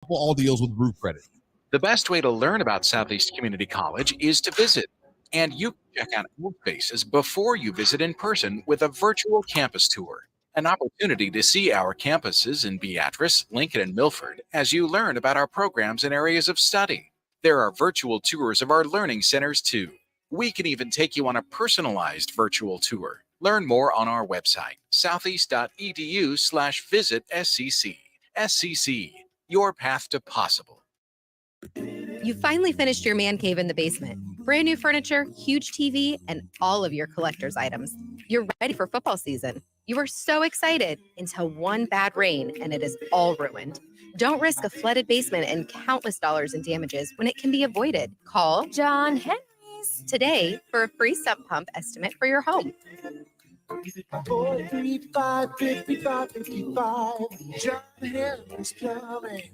all deals with Brew Credit. The best way to learn about Southeast Community College is to visit. And you can check out our spaces before you visit in person with a virtual campus tour. An opportunity to see our campuses in Beatrice, Lincoln, and Milford as you learn about our programs and areas of study. There are virtual tours of our learning centers too. We can even take you on a personalized virtual tour. Learn more on our website, southeast.edu/visit SCC. SCC, your path to possible. You finally finished your man cave in the basement. Brand new furniture, huge TV, and all of your collector's items. You're ready for football season. You were so excited until one bad rain and it is all ruined. Don't risk a flooded basement and countless dollars in damages when it can be avoided. Call John Henry's today for a free sump pump estimate for your home. 435-5555. John Henry's Plumbing.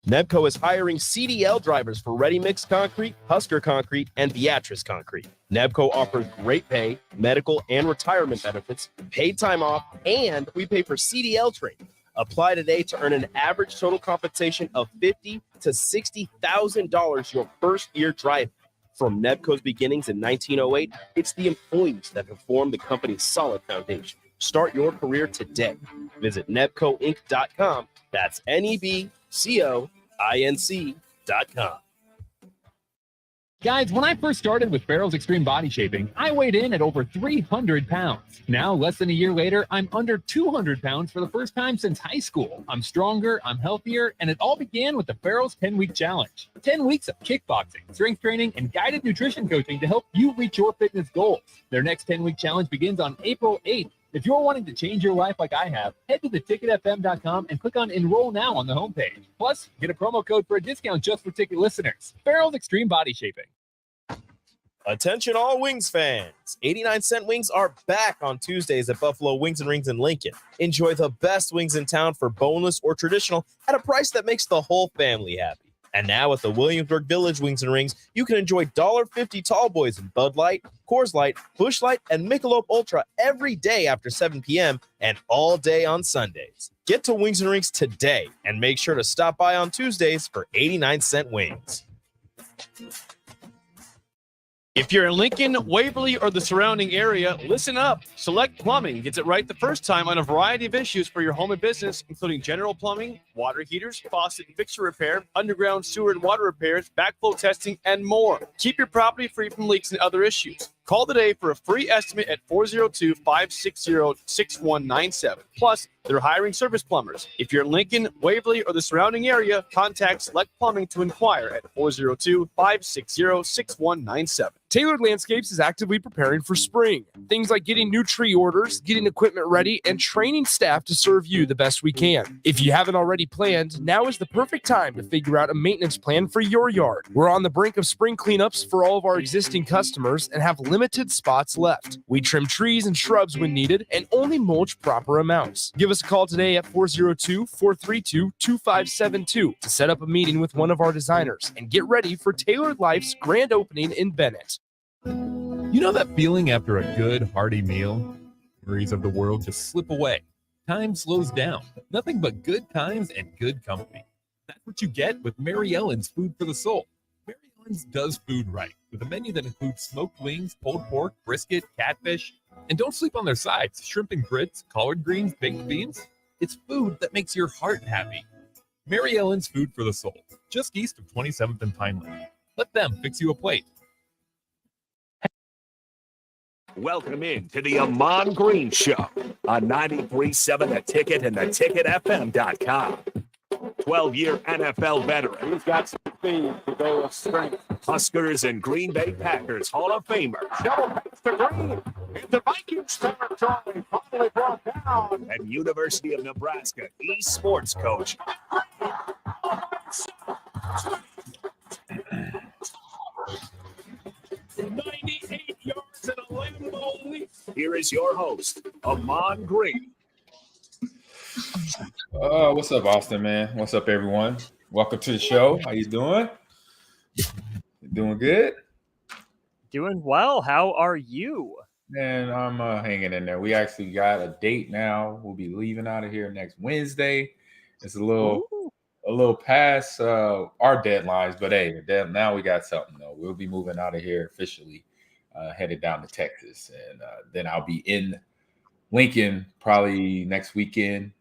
Nebco is hiring CDL drivers for Ready Mix Concrete, Husker Concrete, and Beatrice Concrete. Nebco offers great pay, medical, and retirement benefits, paid time off, and we pay for CDL training. Apply today to earn an average total compensation of $50,000 to $60,000 your first year driving. From Nebco's beginnings in 1908, it's the employees that have formed the company's solid foundation. Start your career today. Visit nebcoinc.com. That's NEBCOINC.com. Guys, when I first started with Farrell's Extreme Body Shaping, I weighed in at over 300 pounds. Now, less than a year later, I'm under 200 pounds for the first time since high school. I'm stronger, I'm healthier, and it all began with the Farrell's 10-Week Challenge. 10 weeks of kickboxing, strength training, and guided nutrition coaching to help you reach your fitness goals. Their next 10-week challenge begins on April 8th. If you're wanting to change your life like I have, head to theticketfm.com and click on Enroll Now on the homepage. Plus, get a promo code for a discount just for ticket listeners. Farrell's Extreme Body Shaping. Attention all Wings fans. 89-cent wings are back on Tuesdays at Buffalo Wings and Rings in Lincoln. Enjoy the best wings in town for boneless or traditional at a price that makes the whole family happy. And now at the Williamsburg Village Wings and Rings, you can enjoy $1.50 tall boys in Bud Light, Coors Light, Busch Light, and Michelob Ultra every day after 7 p.m. and all day on Sundays. Get to Wings and Rings today and make sure to stop by on Tuesdays for 89-cent wings. If you're in Lincoln, Waverly, or the surrounding area, listen up. Select Plumbing gets it right the first time on a variety of issues for your home and business, including general plumbing, water heaters, faucet and fixture repair, underground sewer and water repairs, backflow testing, and more. Keep your property free from leaks and other issues. Call today for a free estimate at 402-560-6197. Plus, they're hiring service plumbers. If you're in Lincoln, Waverly, or the surrounding area, contact Select Plumbing to inquire at 402-560-6197. Tailored Landscapes is actively preparing for spring. Things like getting new tree orders, getting equipment ready, and training staff to serve you the best we can. If you haven't already planned, now is the perfect time to figure out a maintenance plan for your yard. We're on the brink of spring cleanups for all of our existing customers and have limited spots left. We trim trees and shrubs when needed and only mulch proper amounts. Give us a call today at 402-432-2572 to set up a meeting with one of our designers and get ready for Tailored Life's grand opening in Bennett. You know that feeling after a good, hearty meal? Worries of the world just slip away. Time slows down. Nothing but good times and good company. That's what you get with Mary Ellen's Food for the Soul. Mary Ellen's does food right, with a menu that includes smoked wings, pulled pork, brisket, catfish. And don't sleep on their sides, shrimp and grits, collard greens, baked beans. It's food that makes your heart happy. Mary Ellen's Food for the Soul, just east of 27th and Pine Lane. Let them fix you a plate. Welcome in to the Ahman Green Show on 93.7 The Ticket and theticketfm.com. 12-year NFL veteran. He's got some speed to go with strength. Huskers and Green Bay Packers Hall of Famer. Shovel pass to Green into Vikings territory. Finally brought down. And University of Nebraska eSports coach. 98 yards and a Lambeau leap. Here is your host, Ahman Green. What's up, Austin, man? What's up, everyone? Welcome to the show. How you doing? Doing good? Doing well. How are you? Man, I'm hanging in there. We actually got a date now. We'll be leaving out of here next Wednesday. It's a little past our deadlines, but hey, now we got something though. We'll be moving out of here officially, headed down to Texas, and then I'll be in Lincoln probably next weekend,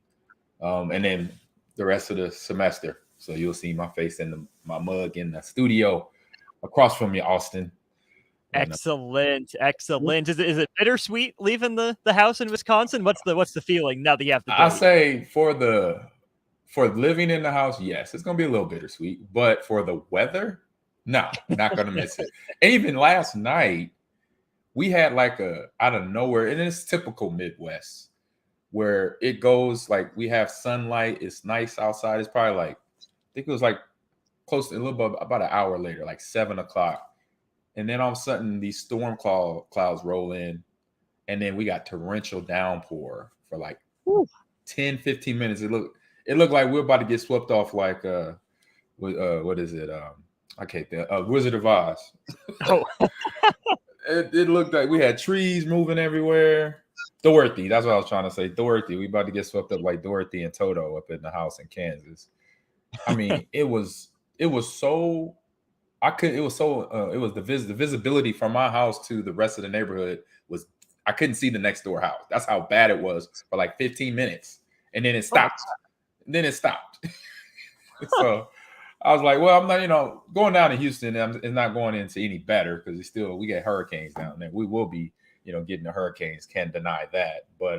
and then the rest of the semester. So you'll see my face in my mug in the studio across from you, Austin. Excellent. Is it bittersweet leaving the house in Wisconsin? What's the feeling now that you have the I date? say for living in the house, yes, it's gonna be a little bittersweet. But for the weather, no, not gonna miss it. And even last night, we had like a out of nowhere, and it's typical Midwest, where it goes like we have sunlight, it's nice outside. It's probably like I think it was like close to a little bit about an hour later, like 7 o'clock. And then all of a sudden these storm clouds roll in, and then we got torrential downpour for like 10, 15 minutes. It looked like we're about to get swept off like what is it? I can't think. Wizard of Oz. Oh. It looked like we had trees moving everywhere. Dorothy, that's what I was trying to say. Dorothy, we about to get swept up like Dorothy and Toto up in the house in Kansas. I mean, it was so the visibility from my house to the rest of the neighborhood was I couldn't see the next door house. That's how bad it was for like 15 minutes. And then it stopped. So I was like, well, I'm not, going down to Houston, it's not going into any better because we get hurricanes down there. We will be, getting the hurricanes, can't deny that. But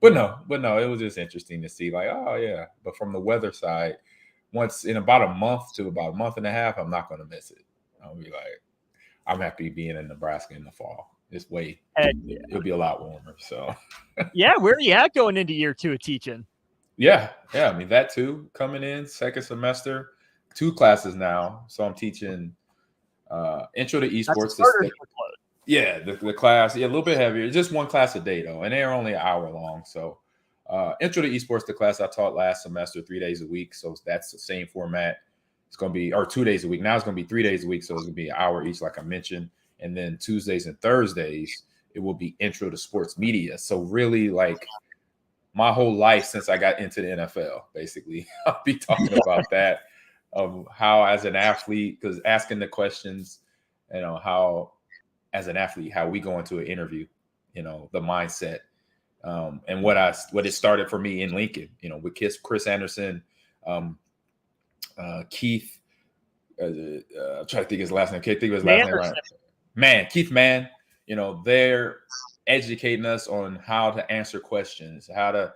no, it was just interesting to see like, oh yeah. But from the weather side, once in about a month to about a month and a half, I'm not going to miss it. I'll be like, I'm happy being in Nebraska in the fall. It'll be a lot warmer. So yeah, where are you at going into year 2 of teaching? Yeah. I mean, that too, coming in second semester, 2 classes now. So I'm teaching intro to esports. The class, a little bit heavier. Just 1 class a day though, and they're only an hour long. So intro to esports, the class I taught last semester, 3 days a week. So that's the same format. It's going to be, or 2 days a week. Now it's going to be 3 days a week. So it's going to be an hour each, like I mentioned. And then Tuesdays and Thursdays, it will be intro to sports media. So really like my whole life since I got into the NFL, basically, I'll be talking about that, of how as an athlete, because asking the questions, how as an athlete, how we go into an interview, the mindset, and what it started for me in Lincoln, with Chris Anderson, Keith, I'm trying to think his last name. Can't think of his last name right. Keith Mann. They're educating us on how to answer questions, how to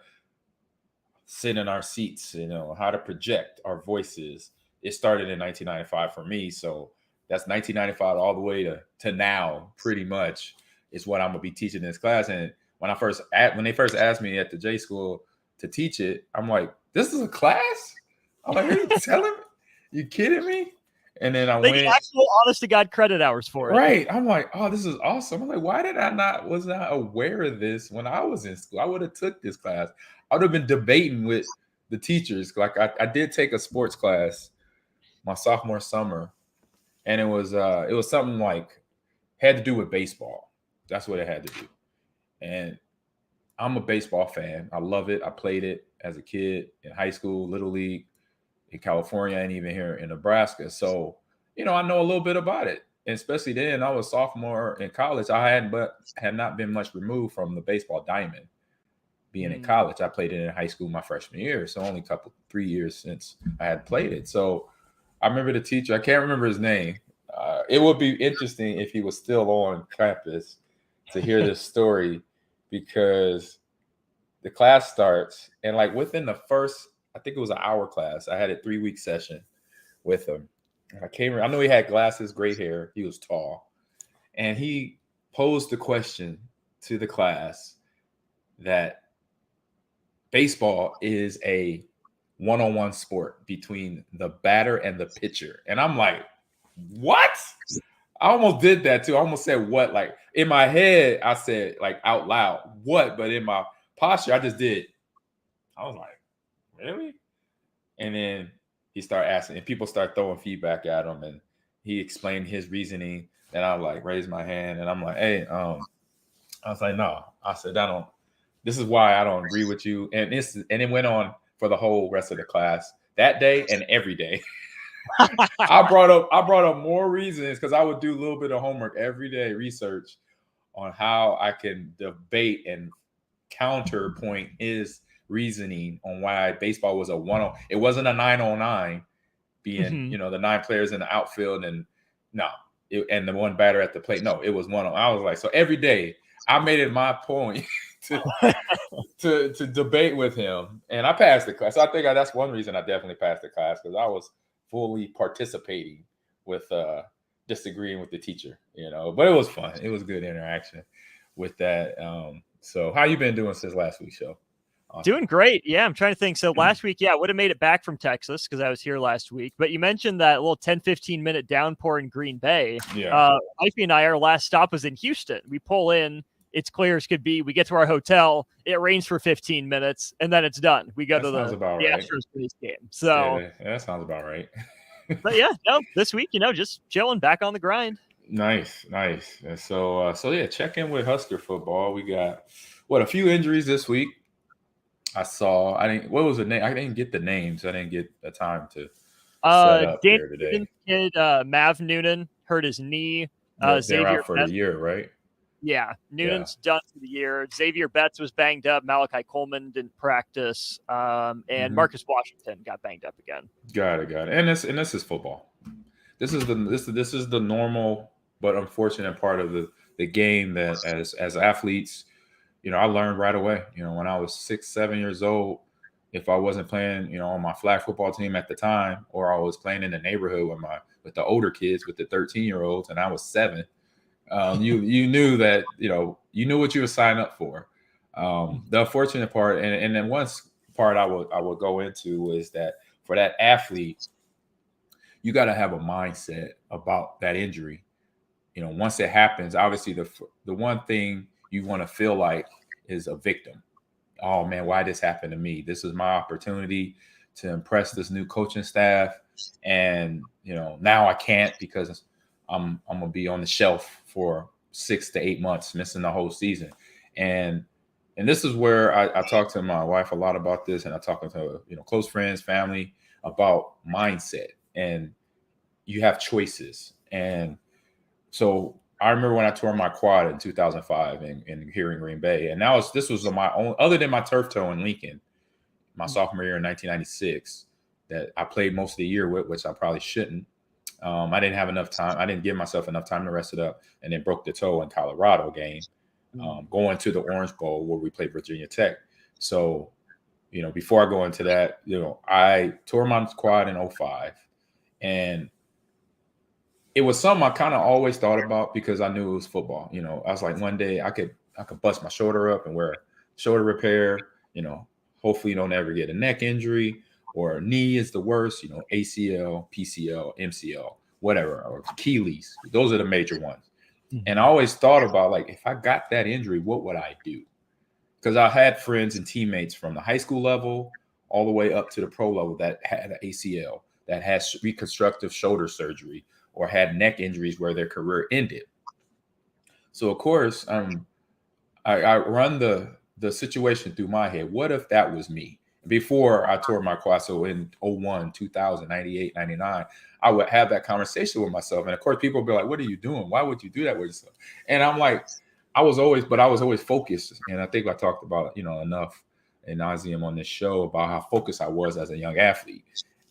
sit in our seats, how to project our voices. It started in 1995 for me, so that's 1995 all the way to now. Pretty much is what I'm gonna be teaching in this class. And when they first asked me at the J School to teach it, I'm like, "This is a class?" I'm like, "Are you telling me? You kidding me?" And then I went actual honest to God credit hours for it. Right. I'm like, "Oh, this is awesome." I'm like, why did was not aware of this when I was in school? I would have took this class. I would have been debating with the teachers. Like I did take a sports class my sophomore summer, and it was something like had to do with baseball. That's what it had to do. And I'm a baseball fan. I love it. I played it as a kid in high school, little league in California, and even here in Nebraska. So, I know a little bit about it. And especially then, I was sophomore in college. I had not been much removed from the baseball diamond. Being in college, I played it in high school my freshman year. So only 3 years since I had played it. So I remember the teacher. I can't remember his name. It would be interesting if he was still on campus to hear this story, because the class starts and like within the first, I think it was an hour class, I had a 3-week session with him. I know he had glasses, gray hair. He was tall, and he posed the question to the class that baseball is a one-on-one sport between the batter and the pitcher. And I'm like, what? I almost did that too. I almost said what? Like in my head, I said like out loud, what? But in my posture, I just did. I was like, really? And then he started asking, and people start throwing feedback at him, and he explained his reasoning. And I like raised my hand, and I'm like, hey, I was like, no. I said, this is why I don't agree with you. And it went on for the whole rest of the class that day and every day. I brought up more reasons because I would do a little bit of homework every day, research on how I can debate and counterpoint his reasoning on why baseball was a 1-0. It wasn't a 9-on-9 being, the 9 players in the outfield and and the one batter at the plate. No, it was 1-0. I was like, so every day I made it my point to debate with him, and I passed the class. So I think that's one reason I definitely passed the class, because I was fully participating with disagreeing with the teacher, But it was fun. It was good interaction with that. So how you been doing since last week's show? Awesome. Doing great. Yeah, I'm trying to think. So last week, I would have made it back from Texas because I was here last week. But you mentioned that little 10-15 minute downpour in Green Bay. Yeah. Ify and I, our last stop was in Houston. We pull in. It's clear as could be. We get to our hotel. It rains for 15 minutes, and then it's done. We go to the Astros game. So yeah, that sounds about right. But this week, just chilling, back on the grind. Nice. And so check in with Husker football. We got a few injuries this week. What was the name? I didn't get the names. I didn't get the time to set up here today. Kid, Mav Noonan hurt his knee. They're Xavier out for the year, right? Yeah, Noonan's done for the year. Xavier Betts was banged up. Malachi Coleman didn't practice, and Marcus Washington got banged up again. Got it. And this is football. This is the normal but unfortunate part of the game that as athletes, I learned right away. When I was 6-7 years old, if I wasn't playing, on my flag football team at the time, or I was playing in the neighborhood with the older kids, with the 13-year-olds, and I was 7. You knew that you knew what you were signing up for. The unfortunate part, and then one part I would go into is that for that athlete, you got to have a mindset about that injury. Once it happens, obviously the one thing you want to feel like is a victim. Oh man, why this happened to me? This is my opportunity to impress this new coaching staff, and now I can't because I'm gonna be on the shelf for 6 to 8 months, missing the whole season. And this is where I talk to my wife a lot about this, and I talk to close friends, family about mindset. And you have choices. And so I remember when I tore my quad in 2005 here in Green Bay, and this was my own, other than my turf toe in Lincoln, my sophomore year in 1996, that I played most of the year with, which I probably shouldn't. I didn't have enough time. I didn't give myself enough time to rest it up, and then broke the toe in Colorado game, going to the Orange Bowl where we played Virginia Tech. So, before I go into that, I tore my quad in 2005, and it was something I kind of always thought about because I knew it was football. I was like, one day I could bust my shoulder up and wear a shoulder repair. Hopefully don't ever get a neck injury, or knee is the worst. ACL, PCL, MCL, whatever, or Achilles. Those are the major ones. And I always thought about, like, if I got that injury, what would I do? Because I had friends and teammates from the high school level all the way up to the pro level that had an ACL, that had reconstructive shoulder surgery, or had neck injuries where their career ended. So of course, I run the situation through my head. What if that was me? Before I tore my quad, so in 01, 2000, 98, 99, I would have that conversation with myself. And of course, people would be like, what are you doing? Why would you do that with yourself? And I'm like, I was always focused. And I think I talked about, enough ad nauseum on this show about how focused I was as a young athlete.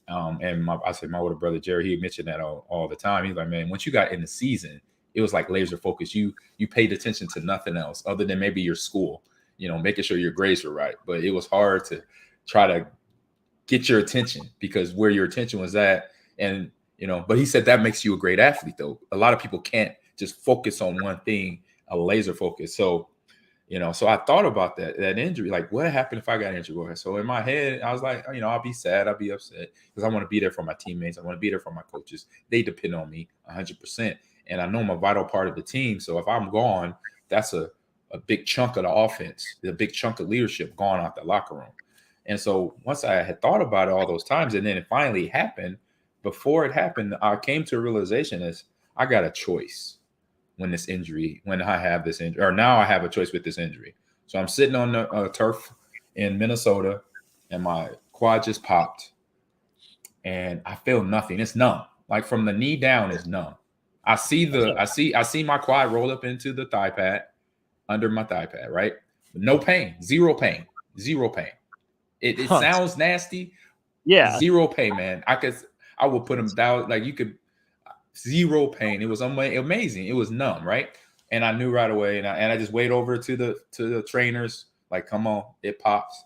And my older brother, Jerry, he mentioned that all the time. He's like, man, once you got in the season, it was like laser focus. You paid attention to nothing else other than maybe your school, making sure your grades were right. But it was hard to try to get your attention because where your attention was at. And, but he said that makes you a great athlete, though. A lot of people can't just focus on one thing, a laser focus. So, so I thought about that injury, like what happened if I got injured? So in my head, I was like, I'll be sad. I'll be upset because I want to be there for my teammates. I want to be there for my coaches. They depend on me 100%. And I know I'm a vital part of the team. So if I'm gone, that's a big chunk of the offense, a big chunk of leadership gone out the locker room. And so once I had thought about it all those times, and then it finally happened, before it happened, I came to a realization is I got a choice when I have this injury, or now I have a choice with this injury. So I'm sitting on the turf in Minnesota, and my quad just popped, and I feel nothing. It's numb. Like from the knee down, it's numb. I see my quad roll up into the thigh pad, under my thigh pad, right? No pain, zero pain, zero pain. It sounds nasty. Yeah. Zero pain, man. I will put them down. Like you could, zero pain. It was amazing. It was numb, right? And I knew right away. And I just wait over to the trainers. Like, come on, it pops.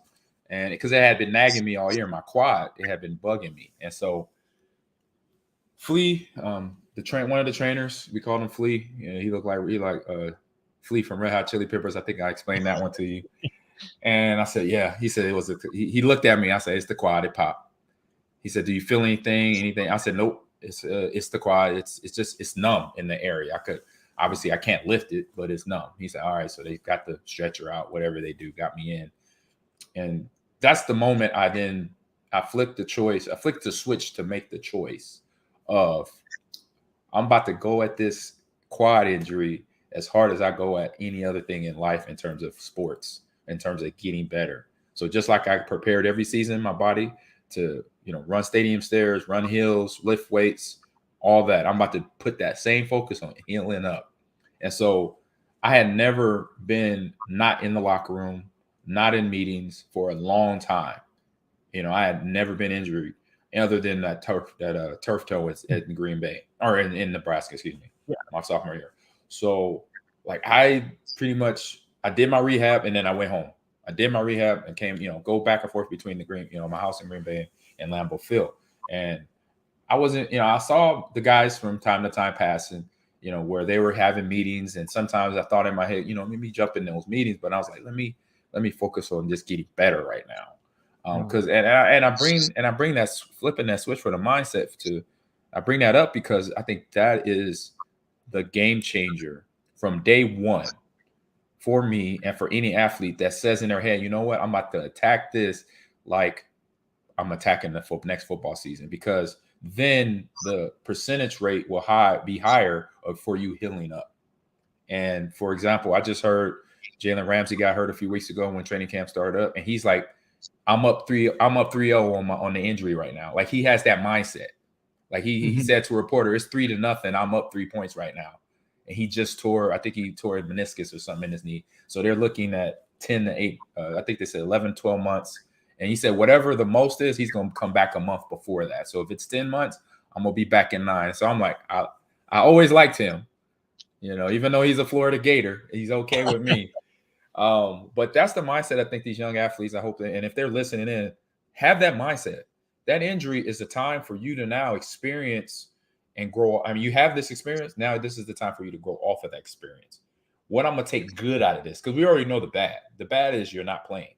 And because it had been nagging me all year, my quad, it had been bugging me. And so Flea, one of the trainers, we called him Flea. You know, he looked like Flea from Red Hot Chili Peppers. I think I explained that one to you. And I said, yeah. He said it was he looked at me. I said, it's the quad. It popped. He said, do you feel anything? I said, nope. It's the quad. It's numb in the area. I can't lift it, but it's numb. He said, all right. So they got the stretcher out, whatever they do, got me in. And that's the moment I flipped the switch to make the choice of I'm about to go at this quad injury as hard as I go at any other thing in life in terms of sports, in terms of getting better. So just like I prepared every season, my body to, run stadium stairs, run hills, lift weights, all that. I'm about to put that same focus on healing up. And so I had never been not in the locker room, not in meetings for a long time. I had never been injured other than that turf toe in Green Bay or in Nebraska, excuse me, my sophomore year. So like I did my rehab and then I went home. I did my rehab and came, go back and forth between my house in Green Bay and Lambeau Field. And I wasn't, I saw the guys from time to time passing, where they were having meetings. And sometimes I thought in my head, let me jump in those meetings. But I was like, let me focus on just getting better right now. Because I bring that flipping that switch for the mindset I bring that up because I think that is the game changer from day one for me and for any athlete that says in their head, you know what, I'm about to attack this like I'm attacking the next football season, because then the percentage rate will be higher for you healing up. And for example, I just heard Jalen Ramsey got hurt a few weeks ago when training camp started up, and he's like, I'm up 3-0 on the injury right now. Like he has that mindset. Like he said to a reporter, it's 3-0. I'm up 3 points right now. And he just tore a meniscus or something in his knee. So they're looking at 10 to 8. I think they said 11, 12 months. And he said, whatever the most is, he's going to come back a month before that. So if it's 10 months, I'm going to be back in 9. So I'm like, I always liked him, even though he's a Florida Gator, he's okay with me. But that's the mindset I think these young athletes, I hope and if they're listening in, have that mindset. That injury is the time for you to now experience and grow. I mean, you have this experience. Now this is the time for you to grow off of that experience. What I'm going to take good out of this, because we already know the bad. The bad is you're not playing.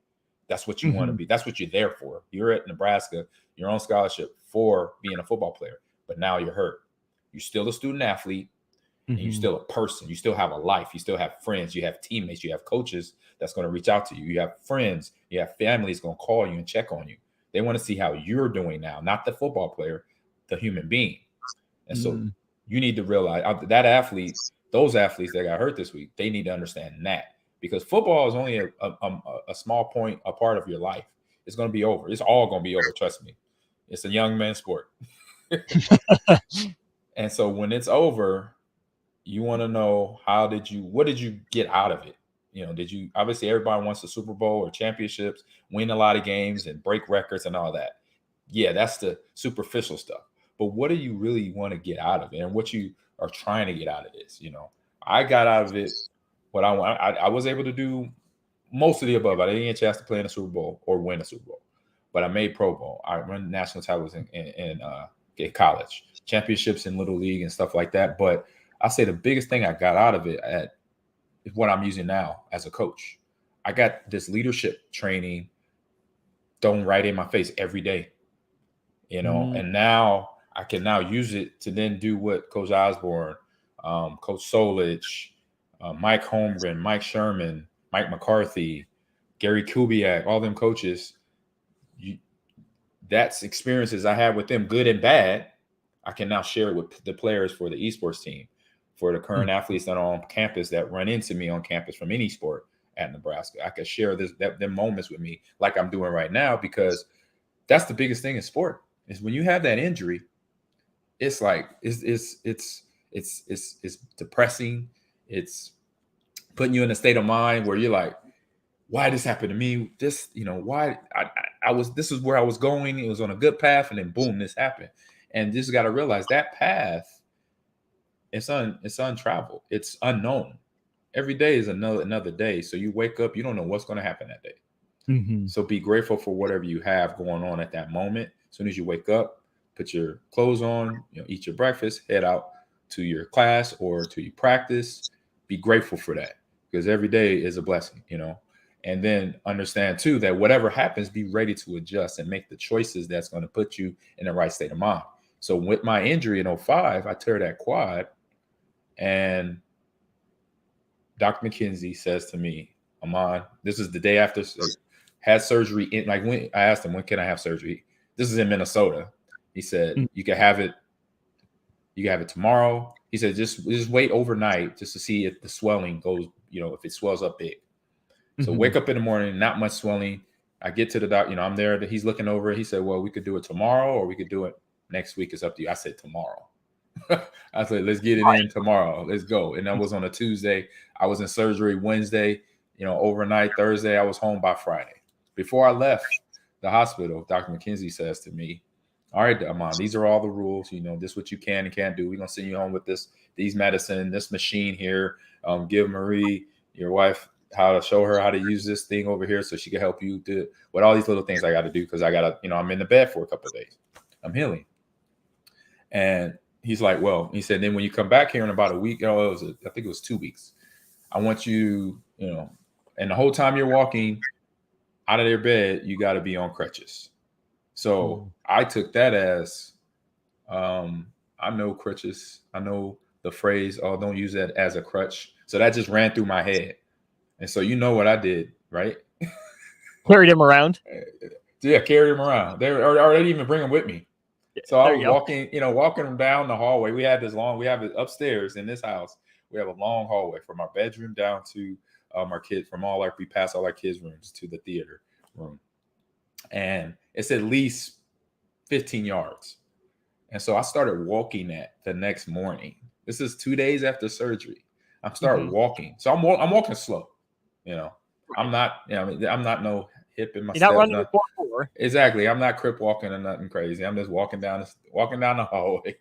That's what you want to be. That's what you're there for. You're at Nebraska, you're on scholarship for being a football player, but now you're hurt. You're still a student athlete. And you're still a person. You still have a life. You still have friends. You have teammates. You have coaches that's going to reach out to you. You have friends. You have families going to call you and check on you. They want to see how you're doing now, not the football player, the human being. And so you need to realize that those athletes that got hurt this week, they need to understand that, because football is only a small point, a part of your life. It's going to be over. It's all going to be over. Trust me. It's a young man's sport. And so when it's over, you want to know what did you get out of it? Obviously everybody wants the Super Bowl or championships, win a lot of games and break records and all that. Yeah, that's the superficial stuff. But what do you really want to get out of it, and what you are trying to get out of this? I got out of it what I want. I was able to do most of the above. I didn't get a chance to play in a Super Bowl or win a Super Bowl, but I made Pro Bowl. I run national titles in college, championships in Little League and stuff like that. But I say the biggest thing I got out of it is what I'm using now as a coach. I got this leadership training thrown right in my face every day, and now I can now use it to then do what Coach Osborne, Coach Solich, Mike Holmgren, Mike Sherman, Mike McCarthy, Gary Kubiak, all them coaches, that's experiences I had with them, good and bad. I can now share it with the players for the esports team, for the current athletes that are on campus that run into me on campus from any sport at Nebraska. I could share them moments with me like I'm doing right now, because that's the biggest thing in sport is when you have that injury, it's like it's depressing. It's putting you in a state of mind where you're like, why this happened to me? This, why I was, this is where I was going. It was on a good path, and then boom, this happened. And just got to realize that path, it's untraveled. It's unknown. Every day is another day. So you wake up, you don't know what's going to happen that day. Mm-hmm. So be grateful for whatever you have going on at that moment. As soon as you wake up, put your clothes on, eat your breakfast, head out to your class or to your practice. Be grateful for that, because every day is a blessing, and then understand too that whatever happens, be ready to adjust and make the choices that's going to put you in the right state of mind. So with my injury in 2005, I tore that quad, and Dr. McKenzie says to me, Ahman, this is the day after had surgery. When I asked him, when can I have surgery? This is in Minnesota. He said, you can have it tomorrow. He said, just wait overnight just to see if the swelling goes, if it swells up big. So wake up in the morning, not much swelling. I get to the doctor, I'm there. He's looking over it. He said, well, we could do it tomorrow or we could do it next week. It's up to you. I said, tomorrow. I said, let's get it in tomorrow. Let's go. And that was on a Tuesday. I was in surgery Wednesday, overnight. Thursday, I was home by Friday. Before I left the hospital, Dr. McKenzie says to me, all right, Ahman, these are all the rules. This is what you can and can't do. We're going to send you home with these medicine, this machine here. Give Marie, your wife, show her how to use this thing over here so she can help you do with all these little things I got to do, because I got to, I'm in the bed for a couple of days. I'm healing. And he's like, well, he said, then when you come back here in about a week, I think it was 2 weeks. I want you, and the whole time you're walking out of their bed, you got to be on crutches. So I took that as, I know crutches. I know the phrase, oh, don't use that as a crutch. So that just ran through my head. And so you know what I did, right? Carried him around? Yeah, carried him around. Or they didn't even bring him with me. So I was walking down the hallway. We have it upstairs in this house. We have a long hallway from our bedroom down to we pass all our kids' rooms to the theater room. And it's at least 15 yards. And so I started walking that the next morning. This is 2 days after surgery. I started walking. So I'm walking slow. I'm not, I'm not no hip in my You're not running with 4-4. Exactly. I'm not crip walking or nothing crazy. I'm just walking down the hallway.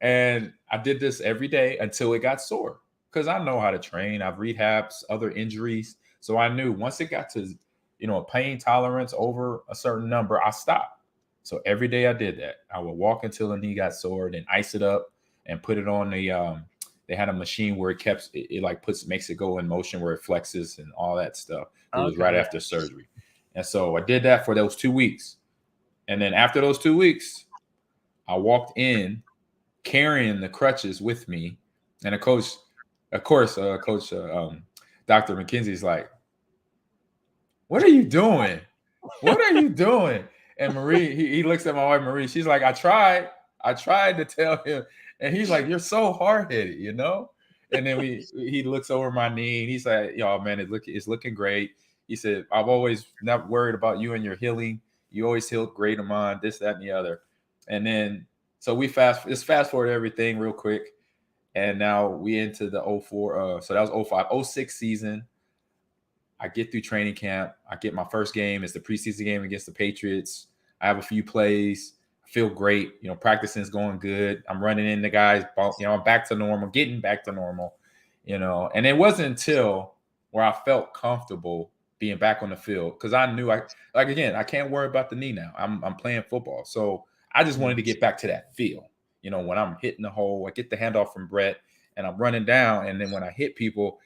And I did this every day until it got sore, because I know how to train. I've rehabbed other injuries. So I knew once it got to, a pain tolerance over a certain number, I stopped. So every day I did that. I would walk until the knee got sore, then ice it up and put it on they had a machine where it makes it go in motion where it flexes and all that stuff. It was right after surgery. And so I did that for those 2 weeks. And then after those 2 weeks, I walked in carrying the crutches with me. And Dr. McKenzie's like, what are you doing? What are you doing? And Marie, he looks at my wife, Marie. She's like, I tried to tell him. And he's like, you're so hard-headed, And then he looks over my knee and he's like, yo, man, it's looking great. He said, I've always not worried about you and your healing. You always healed great, Ahman, this, that, and the other. And then, so let's fast forward everything real quick. And now we into the 04, so that was 05, 06 season. I get through training camp. I get my first game. It's the preseason game against the Patriots. I have a few plays. I feel great. Practicing is going good. I'm running into guys. I'm back to normal, getting back to normal, And it wasn't until where I felt comfortable being back on the field, because I knew I can't worry about the knee now. I'm playing football. So I just wanted to get back to that feel. When I'm hitting the hole, I get the handoff from Brett and I'm running down. And then when I hit people,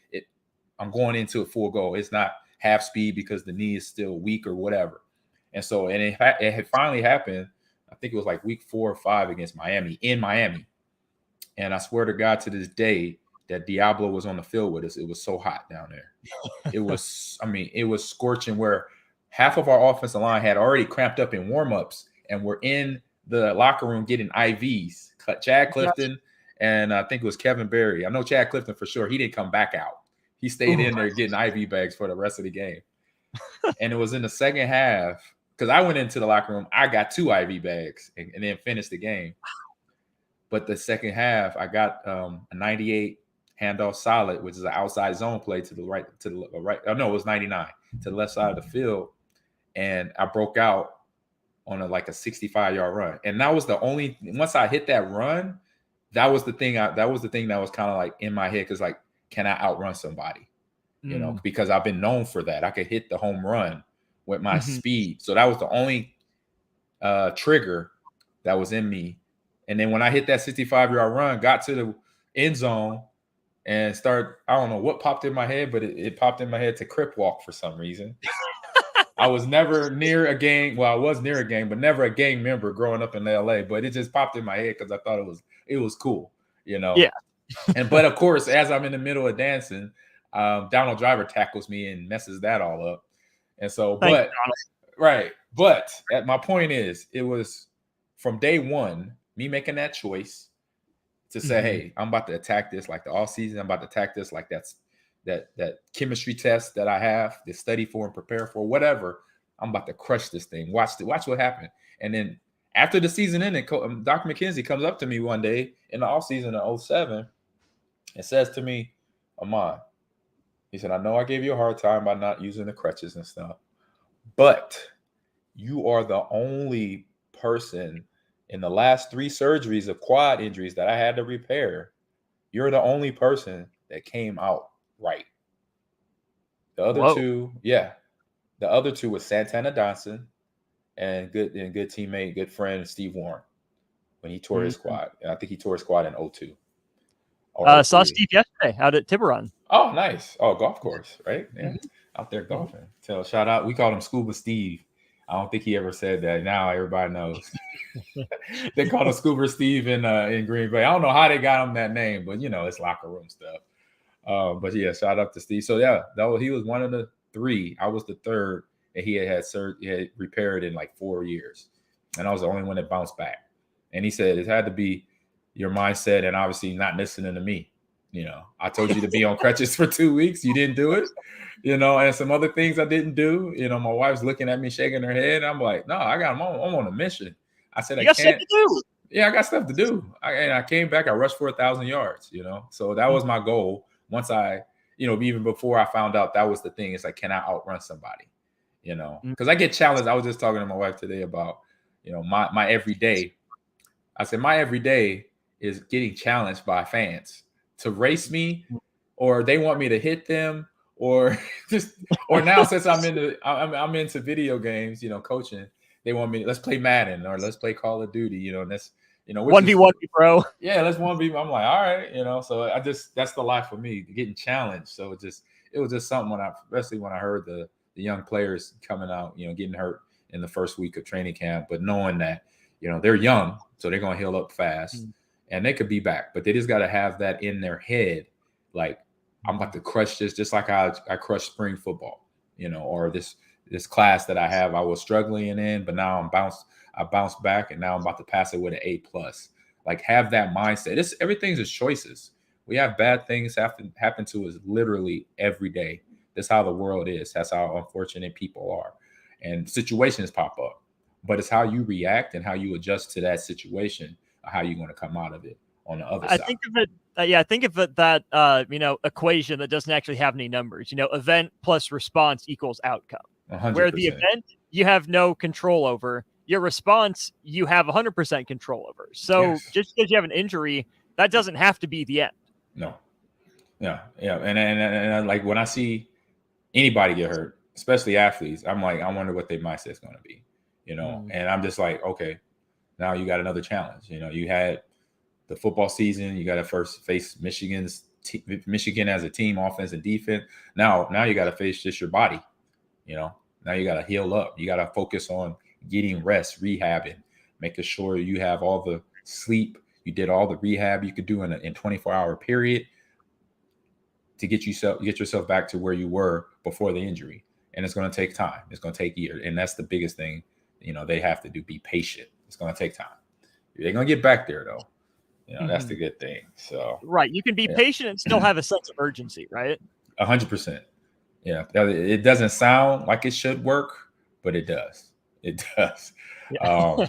I'm going into a full goal. It's not half speed because the knee is still weak or whatever. And so, it had finally happened. I think it was like week 4 or 5 against Miami, in Miami. And I swear to God, to this day, that Diablo was on the field with us. It was so hot down there. It was scorching, where half of our offensive line had already cramped up in warmups and were in the locker room getting IVs. Chad Clifton and I think it was Kevin Berry. I know Chad Clifton for sure. He didn't come back out. He stayed in there getting IV bags for the rest of the game. And it was in the second half because I went into the locker room, I got 2 IV bags and then finished the game. But the second half, I got a 98 handoff solid, which is an outside zone play to the right. Oh no, it was 99 to the left side of the field, and I broke out on a 65-yard run. And that was the only. Once I hit that run, that was the thing. That was kind of in my head, because can I outrun somebody? You know, because I've been known for that. I could hit the home run with my speed. So that was the only trigger that was in me. And then when I hit that 65-yard run, got to the end zone and I don't know what popped in my head, but it popped in my head to crip walk for some reason. I was never near a gang. Well, I was near a gang, but never a gang member growing up in LA. But it just popped in my head because I thought it was cool, you know? Yeah. But of course, as I'm in the middle of dancing, Donald Driver tackles me and messes that all up. And so, but my point is, it was from day one, me making that choice to say, hey, I'm about to attack this like the off season. I'm about to attack this like that chemistry test that I have to study for and prepare for, whatever. I'm about to crush this thing. Watch what happened. And then after the season ended, Dr. McKenzie comes up to me one day in the off season of 2007 and says to me, Ahman, he said, I know I gave you a hard time by not using the crutches and stuff, but you are the only person in the last 3 surgeries of quad injuries that I had to repair. You're the only person that came out right. The other two, the other two was Santana Johnson and good teammate, good friend Steve Warren when he tore his quad. And I think he tore his quad in 2002. Saw Steve yesterday out at Tiburon. Oh, nice. Oh, golf course, right? Yeah, out there golfing. So shout out. We called him Scuba Steve. I don't think he ever said that. Now everybody knows. They called him Scuba Steve in Green Bay. I don't know how they got him that name, but it's locker room stuff. But yeah, shout out to Steve. So yeah, he was one of the 3. I was the 3rd, and he had repaired in 4 years, and I was the only one that bounced back. And he said it had to be your mindset, and obviously not listening to me. I told you to be on crutches for 2 weeks. You didn't do it, and some other things I didn't do. My wife's looking at me, shaking her head. I'm like, no, I'm on a mission. I said, I can't. Stuff to do. Yeah, I got stuff to do. I came back, I rushed for 1,000 yards, So that was my goal. Once I, even before I found out that was the thing, it's can I outrun somebody? Because I get challenged. I was just talking to my wife today about, my everyday. I said, my everyday is getting challenged by fans to race me, or they want me to hit them, or now since I'm into video games, coaching, they want me, let's play Madden or let's play Call of Duty, and that's 1v1, bro. Yeah, let's 1v1. I'm like, all right, so that's the life for me, getting challenged. So it was just something especially when I heard the young players coming out, getting hurt in the first week of training camp, but knowing that, they're young, so they're going to heal up fast. And they could be back, but they just got to have that in their head. I'm about to crush this, just like I crushed spring football, or this class that I have, I was struggling in, but now I bounced back, and now I'm about to pass it with an A+. Have that mindset. Everything's just choices. We have bad things happen to us literally every day. That's how the world is. That's how unfortunate people are. And situations pop up. But it's how you react and how you adjust to that situation, how you're going to come out of it on the other side. Think of it. I think of it that equation that doesn't actually have any numbers. Event plus response equals outcome. 100%. Where the event you have no control over, your response you have 100% control over. So just because you have an injury, that doesn't have to be the end. No. Yeah. And when I see anybody get hurt, especially athletes, I'm like, I wonder what their mindset's going to be. And I'm just like, okay. Now you got another challenge. You had the football season. You got to first face Michigan as a team, offense and defense. Now you got to face just your body. Now you got to heal up. You got to focus on getting rest, rehabbing, making sure you have all the sleep. You did all the rehab you could do in a 24-hour period to get yourself back to where you were before the injury. And it's going to take time. It's going to take years. And that's the biggest thing, they have to do. Be patient. It's going to take time. They're going to get back there, though. That's the good thing. So right. You can be patient and still have a sense of urgency, right? 100%. Yeah. It doesn't sound like it should work, but it does. It does. Yeah.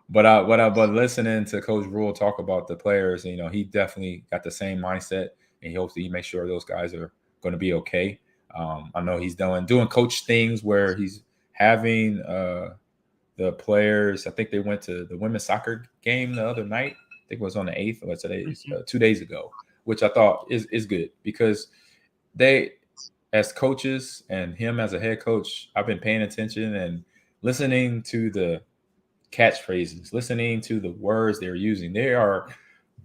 But listening to Coach Rule talk about the players, he definitely got the same mindset, and he hopes that he makes sure those guys are going to be okay. I know he's doing coach things where he's having the players. I think they went to the women's soccer game the other night. I think it was on the 8th or today's 2 days ago, which I thought is good because they, as coaches and him as a head coach, I've been paying attention and listening to the catchphrases, listening to the words they're using. They are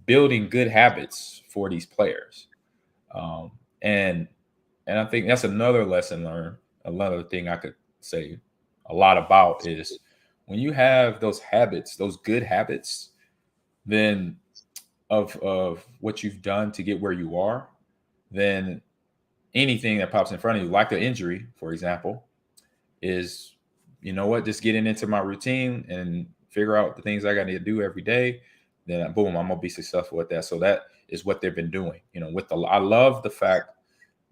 building good habits for these players. And I think that's another lesson learned. Another thing I could say a lot about is when you have those habits, those good habits, then of what you've done to get where you are, then anything that pops in front of you, like the injury, for example, is, just getting into my routine and figure out the things I got to do every day. Then boom, I'm gonna be successful at that. So that is what they've been doing. I love the fact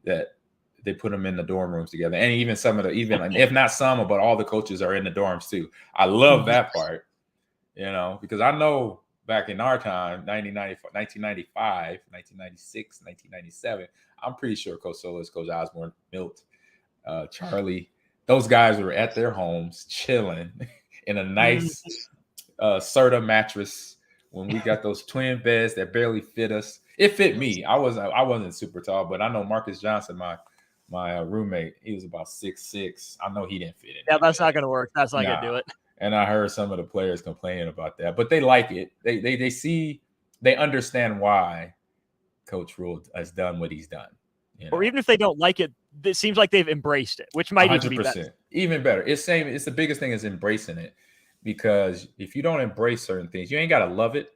that they put them in the dorm rooms together, and even if not some, but all the coaches are in the dorms too. I love that part, because I know back in our time, 1995, 1996, 1997, I'm pretty sure Coach Solis, Coach Osborne, Milt, Charlie, those guys were at their homes chilling in a nice Serta mattress when we got those twin beds that barely fit us. It fit me. I wasn't super tall, but I know Marcus Johnson, my roommate, he was about 6'6". I know he didn't fit in. Yeah, that's not going to work. That's not going to do it. And I heard some of the players complaining about that, but they like it. They understand why Coach Rule has done what he's done. Or even if they don't like it, it seems like they've embraced it, which might 100%. Even be better. Even better. It's the biggest thing is embracing it, because if you don't embrace certain things, you ain't got to love it,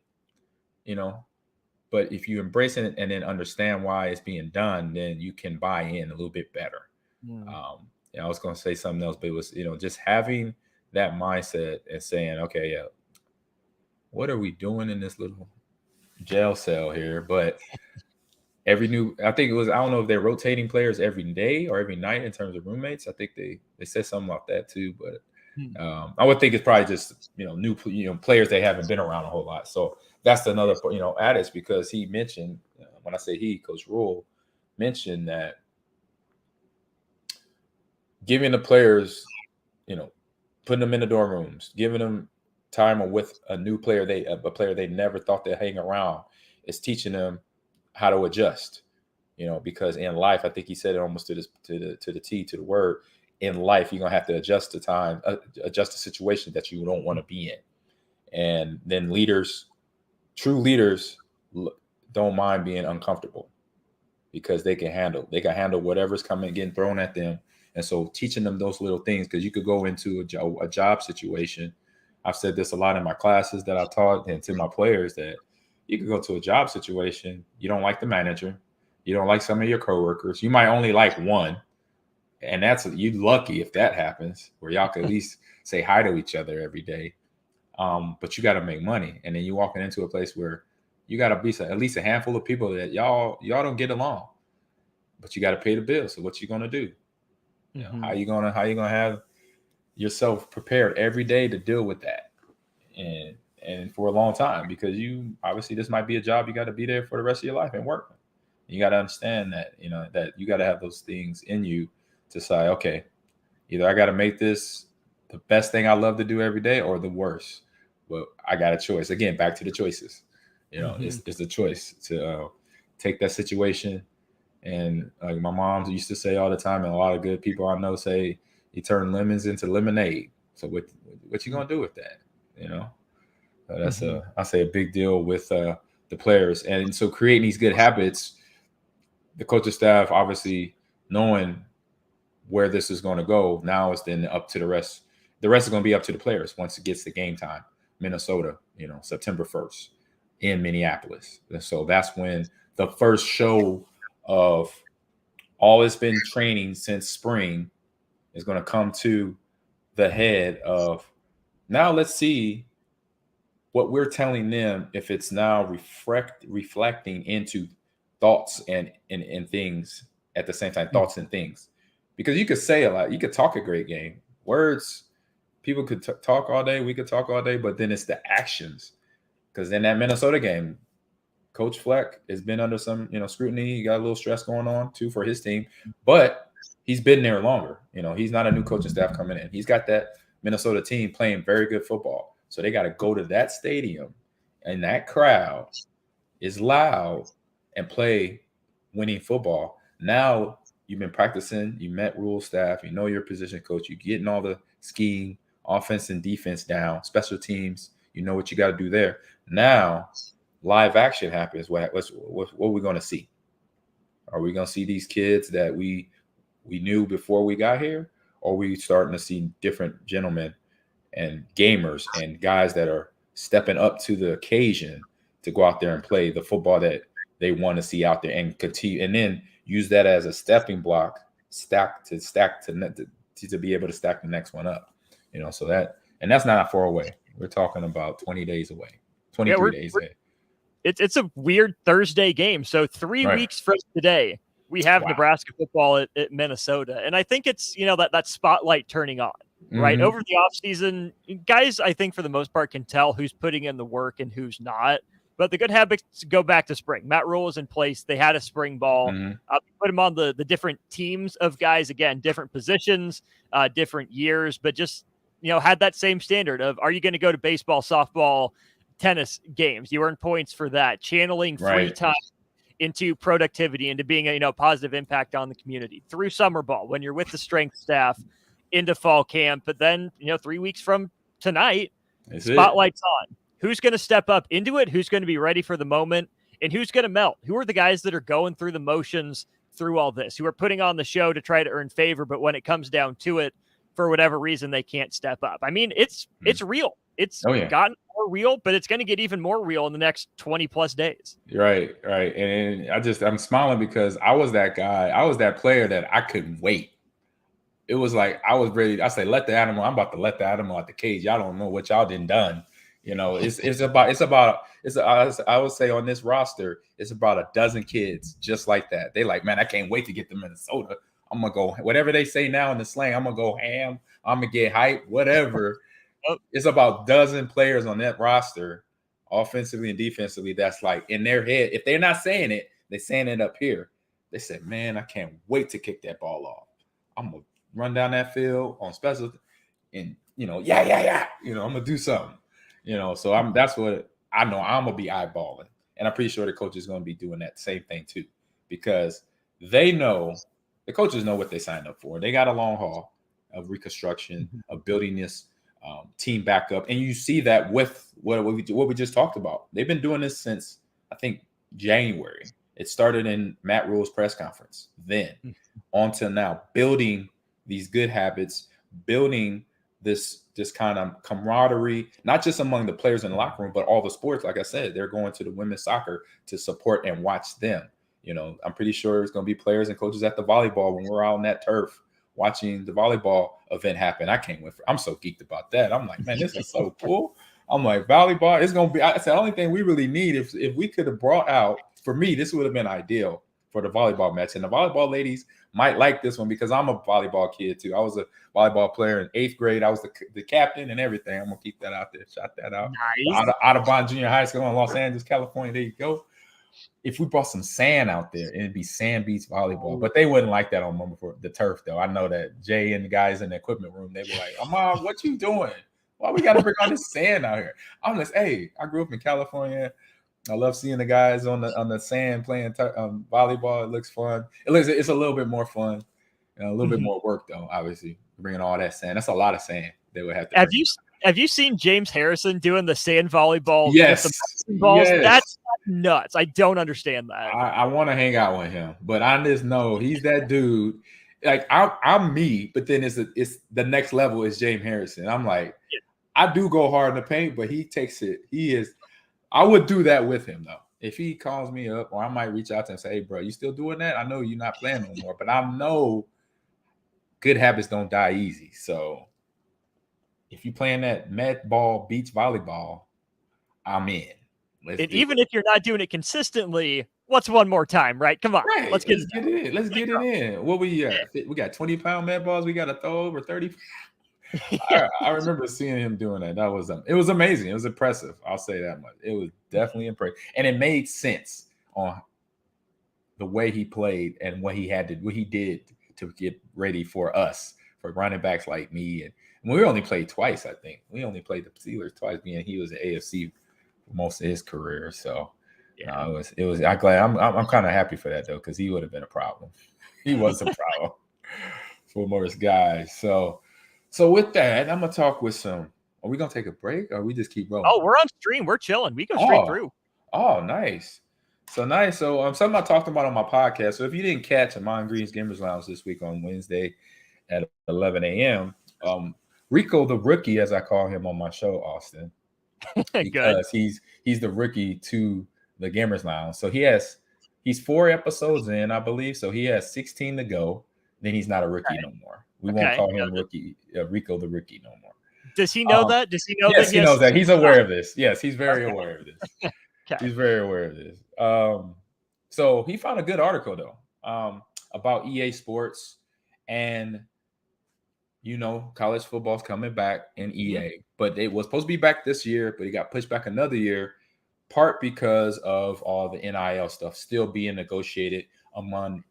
but if you embrace it and then understand why it's being done, then you can buy in a little bit better. I was going to say something else, but it was, just having that mindset and saying, okay, yeah, what are we doing in this little jail cell here? But I think it was, I don't know if they're rotating players every day or every night in terms of roommates. I think they said something about that too, but I would think it's probably just, new, players they haven't been around a whole lot. So that's another, adage, because he mentioned, when I say he, Coach Rule mentioned that giving the players, putting them in the dorm rooms, giving them time with a new player, a player they never thought they'd hang around, is teaching them how to adjust, because in life, I think he said it almost to the word, in life, you're going to have to adjust the time, adjust the situation that you don't want to be in. And then true leaders don't mind being uncomfortable, because they can handle whatever's getting thrown at them. And so teaching them those little things, because you could go into a job situation. I've said this a lot in my classes that I taught and to my players, that you could go to a job situation. You don't like the manager. You don't like some of your coworkers. You might only like one. And you're lucky if that happens, where y'all can at least say hi to each other every day. But you got to make money. And then you're walking into a place where you got to be at least a handful of people that y'all don't get along, but you got to pay the bills. So what you going to do? How you going to have yourself prepared every day to deal with that? And for a long time, because obviously this might be a job you got to be there for the rest of your life and work. You got to understand that, that you got to have those things in you to say, okay, either I got to make this the best thing I love to do every day or the worst. Well, I got a choice. Again, back to the choices. It's the choice to take that situation. And like my mom used to say all the time, and a lot of good people I know say, you turn lemons into lemonade. So what you gonna do with that? That's I say a big deal with the players. And so creating these good habits, the coaching staff obviously knowing where this is going to go. Now it's then up to the rest. The rest is going to be up to the players once it gets to game time. Minnesota, September 1st in Minneapolis. And so that's when the first show of all it's been training since spring is going to come to the head of, now let's see what we're telling them, if it's now reflecting into thoughts and things at the same time, thoughts and things. Because you could say a lot, you could talk a great game. Words people could talk all day, we could talk all day, but then it's the actions. Because in that Minnesota game, Coach Fleck has been under some, scrutiny. He got a little stress going on too for his team, but he's been there longer. He's not a new coaching staff coming in. He's got that Minnesota team playing very good football. So they got to go to that stadium, and that crowd is loud and play winning football. Now you've been practicing, you met Rule staff, you know your position coach, you're getting all the scheme, offense and defense down, special teams, you know what you got to do there. Now live action happens. What are we going to see? Are we going to see these kids that we knew before we got here, or are we starting to see different gentlemen and gamers and guys that are stepping up to the occasion to go out there and play the football that they want to see out there and continue, and then use that as a stepping block, to be able to stack the next one up. So that's not far away. We're talking about 20 days away, 23 days away. It's a weird Thursday game. So 3 weeks from today, we have Nebraska football at Minnesota. And I think it's, that spotlight turning on, right? Over the offseason, guys, I think for the most part can tell who's putting in the work and who's not. But the good habits go back to spring. Matt Rule is in place. They had a spring ball. Put him on the different teams of guys, again, different positions, different years, but just, had that same standard of, are you going to go to baseball, softball, tennis games? You earn points for that. Channeling free time into productivity, into being a positive impact on the community through summer ball when you're with the strength staff into fall camp. But then 3 weeks from tonight, spotlight's on. Who's going to step up into it? Who's going to be ready for the moment? And who's going to melt? Who are the guys that are going through the motions through all this, who are putting on the show to try to earn favor, but when it comes down to it, for whatever reason, they can't step up? I mean, it's real. It's gotten more real, but it's going to get even more real in the next 20 plus days. Right. And I'm smiling because I was that guy. I was that player that I couldn't wait. It was like, I was ready. I say, I'm about to let the animal out the cage. Y'all don't know what y'all done. I would say on this roster, it's about a dozen kids just like that. They like, man, I can't wait to get to Minnesota. I'm going to go, whatever they say now in the slang, I'm going to go ham. I'm going to get hype, whatever. It's about a dozen players on that roster, offensively and defensively, that's like in their head. If they're not saying it, they're saying it up here. They said, man, I can't wait to kick that ball off. I'm going to run down that field on special and, I'm going to do something. So that's what I know. I'm going to be eyeballing. And I'm pretty sure the coach is going to be doing that same thing too, because the coaches know what they signed up for. They got a long haul of reconstruction, of building this team back up. And you see that with what we just talked about. They've been doing this since, I think, January. It started in Matt Rule's press conference. Then on to now, building these good habits, building this kind of camaraderie, not just among the players in the locker room, but all the sports. Like I said, they're going to the women's soccer to support and watch them. I'm pretty sure it's going to be players and coaches at the volleyball when we're out on that turf watching the volleyball event happen. I can't wait. I'm so geeked about that. I'm like, man, this is so cool. I'm like, volleyball, it's going to be, it's the only thing we really need. If we could have brought out, for me, this would have been ideal for the volleyball match. And the volleyball ladies might like this one because I'm a volleyball kid too. I was a volleyball player in 8th grade. I was the captain and everything. I'm going to keep that out there. Shout that out. Nice. Audubon Junior High School in Los Angeles, California. There you go. If we brought some sand out there, it'd be sand beach volleyball. But they wouldn't like that on the turf, though. I know that Jay and the guys in the equipment room, they were like, Ahman, what you doing? Why we got to bring all this sand out here? I'm just, hey, I grew up in California. I love seeing the guys on the sand playing volleyball. It looks fun. It's a little bit more fun, a little bit more work though. Obviously, bringing all that sand. That's a lot of sand they would have to. Have you seen James Harrison doing the sand volleyball? Yes, with the balls? Yes. That's nuts. I don't understand that. I want to hang out with him, but I just know he's that dude. Like I'm me, but then it's the next level is James Harrison. I'm like, I do go hard in the paint, but he takes it. I would do that with him though. If he calls me up, or I might reach out to him and say, hey, bro, you still doing that? I know you're not playing no more, but I know good habits don't die easy. So if you're playing that med ball, beach volleyball, I'm in. Even if you're not doing it consistently, what's one more time, right? Come on. Right. Let's get it in. Let's get it in. What we got? We got 20-pound med balls. We got to throw over 30. I remember seeing him doing that. That was it was amazing. It was impressive. I'll say that much. It was definitely impressive, and it made sense on the way he played and what he did to get ready for us, for running backs like me. And we only played twice, I think. We only played the Steelers twice, being he was an AFC for most of his career. So it was. I'm glad. I'm kind of happy for that though, because he would have been a problem. He was a problem for most guys. So with that, I'm gonna talk with some. Are we gonna take a break, or we just keep rolling? Oh, we're on stream. We're chilling. We go straight through. Oh, nice. So nice. So something I talked about on my podcast. So if you didn't catch Ahman Green's Gamers Lounge this week on Wednesday at 11 a.m., Rico the rookie, as I call him on my show, Austin, because he's the rookie to the Gamers Lounge. So he's 4 episodes in, I believe. So he has 16 to go. Then he's not a rookie no more. We won't call him Rico the rookie no more. Does he know that? Does he know yes, that? He knows that. He's aware of this. Yes, he's very aware of this. Okay. He's very aware of this. So he found a good article though about EA Sports, and college football's coming back in EA, but it was supposed to be back this year, but it got pushed back another year, part because of all the NIL stuff still being negotiated among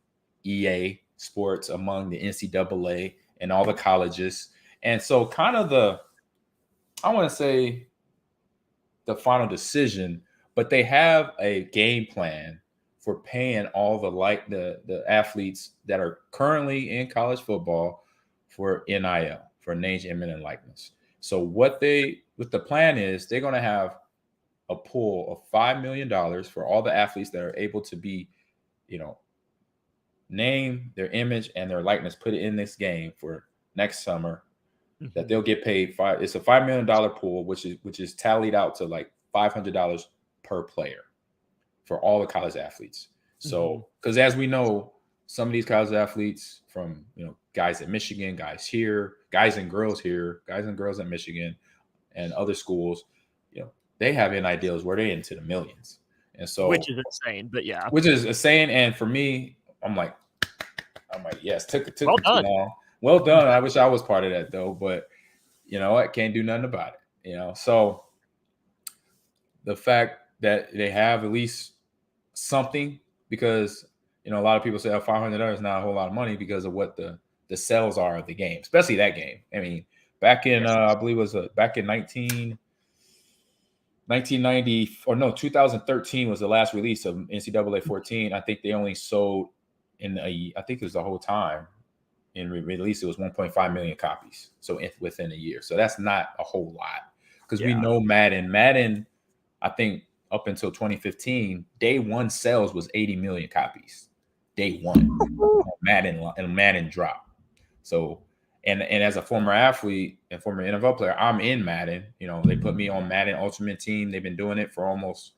EA Sports, among the NCAA and all the colleges. And so kind of I want to say the final decision, but they have a game plan for paying all the athletes that are currently in college football for NIL, for name, image, and likeness. So what the plan is, they're going to have a pool of $5 million for all the athletes that are able to be, name, their image, and their likeness, put it in this game for next summer, that they'll get paid it's a $5 million pool, which is tallied out to like $500 per player for all the college athletes. So, because as we know, some of these college athletes from, guys at Michigan, guys here, guys and girls here, guys and girls at Michigan and other schools, they have NIL deals where they're into the millions. And so, which is insane, but yeah. Which is insane. And for me, I'm like, yes, took well too done. long. Well done. I wish I was part of that though, but I can't do nothing about it. So the fact that they have at least something, because a lot of people say $500 is not a whole lot of money because of what the sales are of the game, especially that game. I mean, back in I believe it was back in 1990 or no 2013 was the last release of NCAA 14. I think they only sold I think it was the whole time in release it was 1.5 million copies. So within a year, so that's not a whole lot, because we know Madden, I think up until 2015, day one sales was 80 million copies. Day one, Madden drop. So, and as a former athlete and former NFL player, I'm in Madden. They put me on Madden Ultimate Team. They've been doing it for almost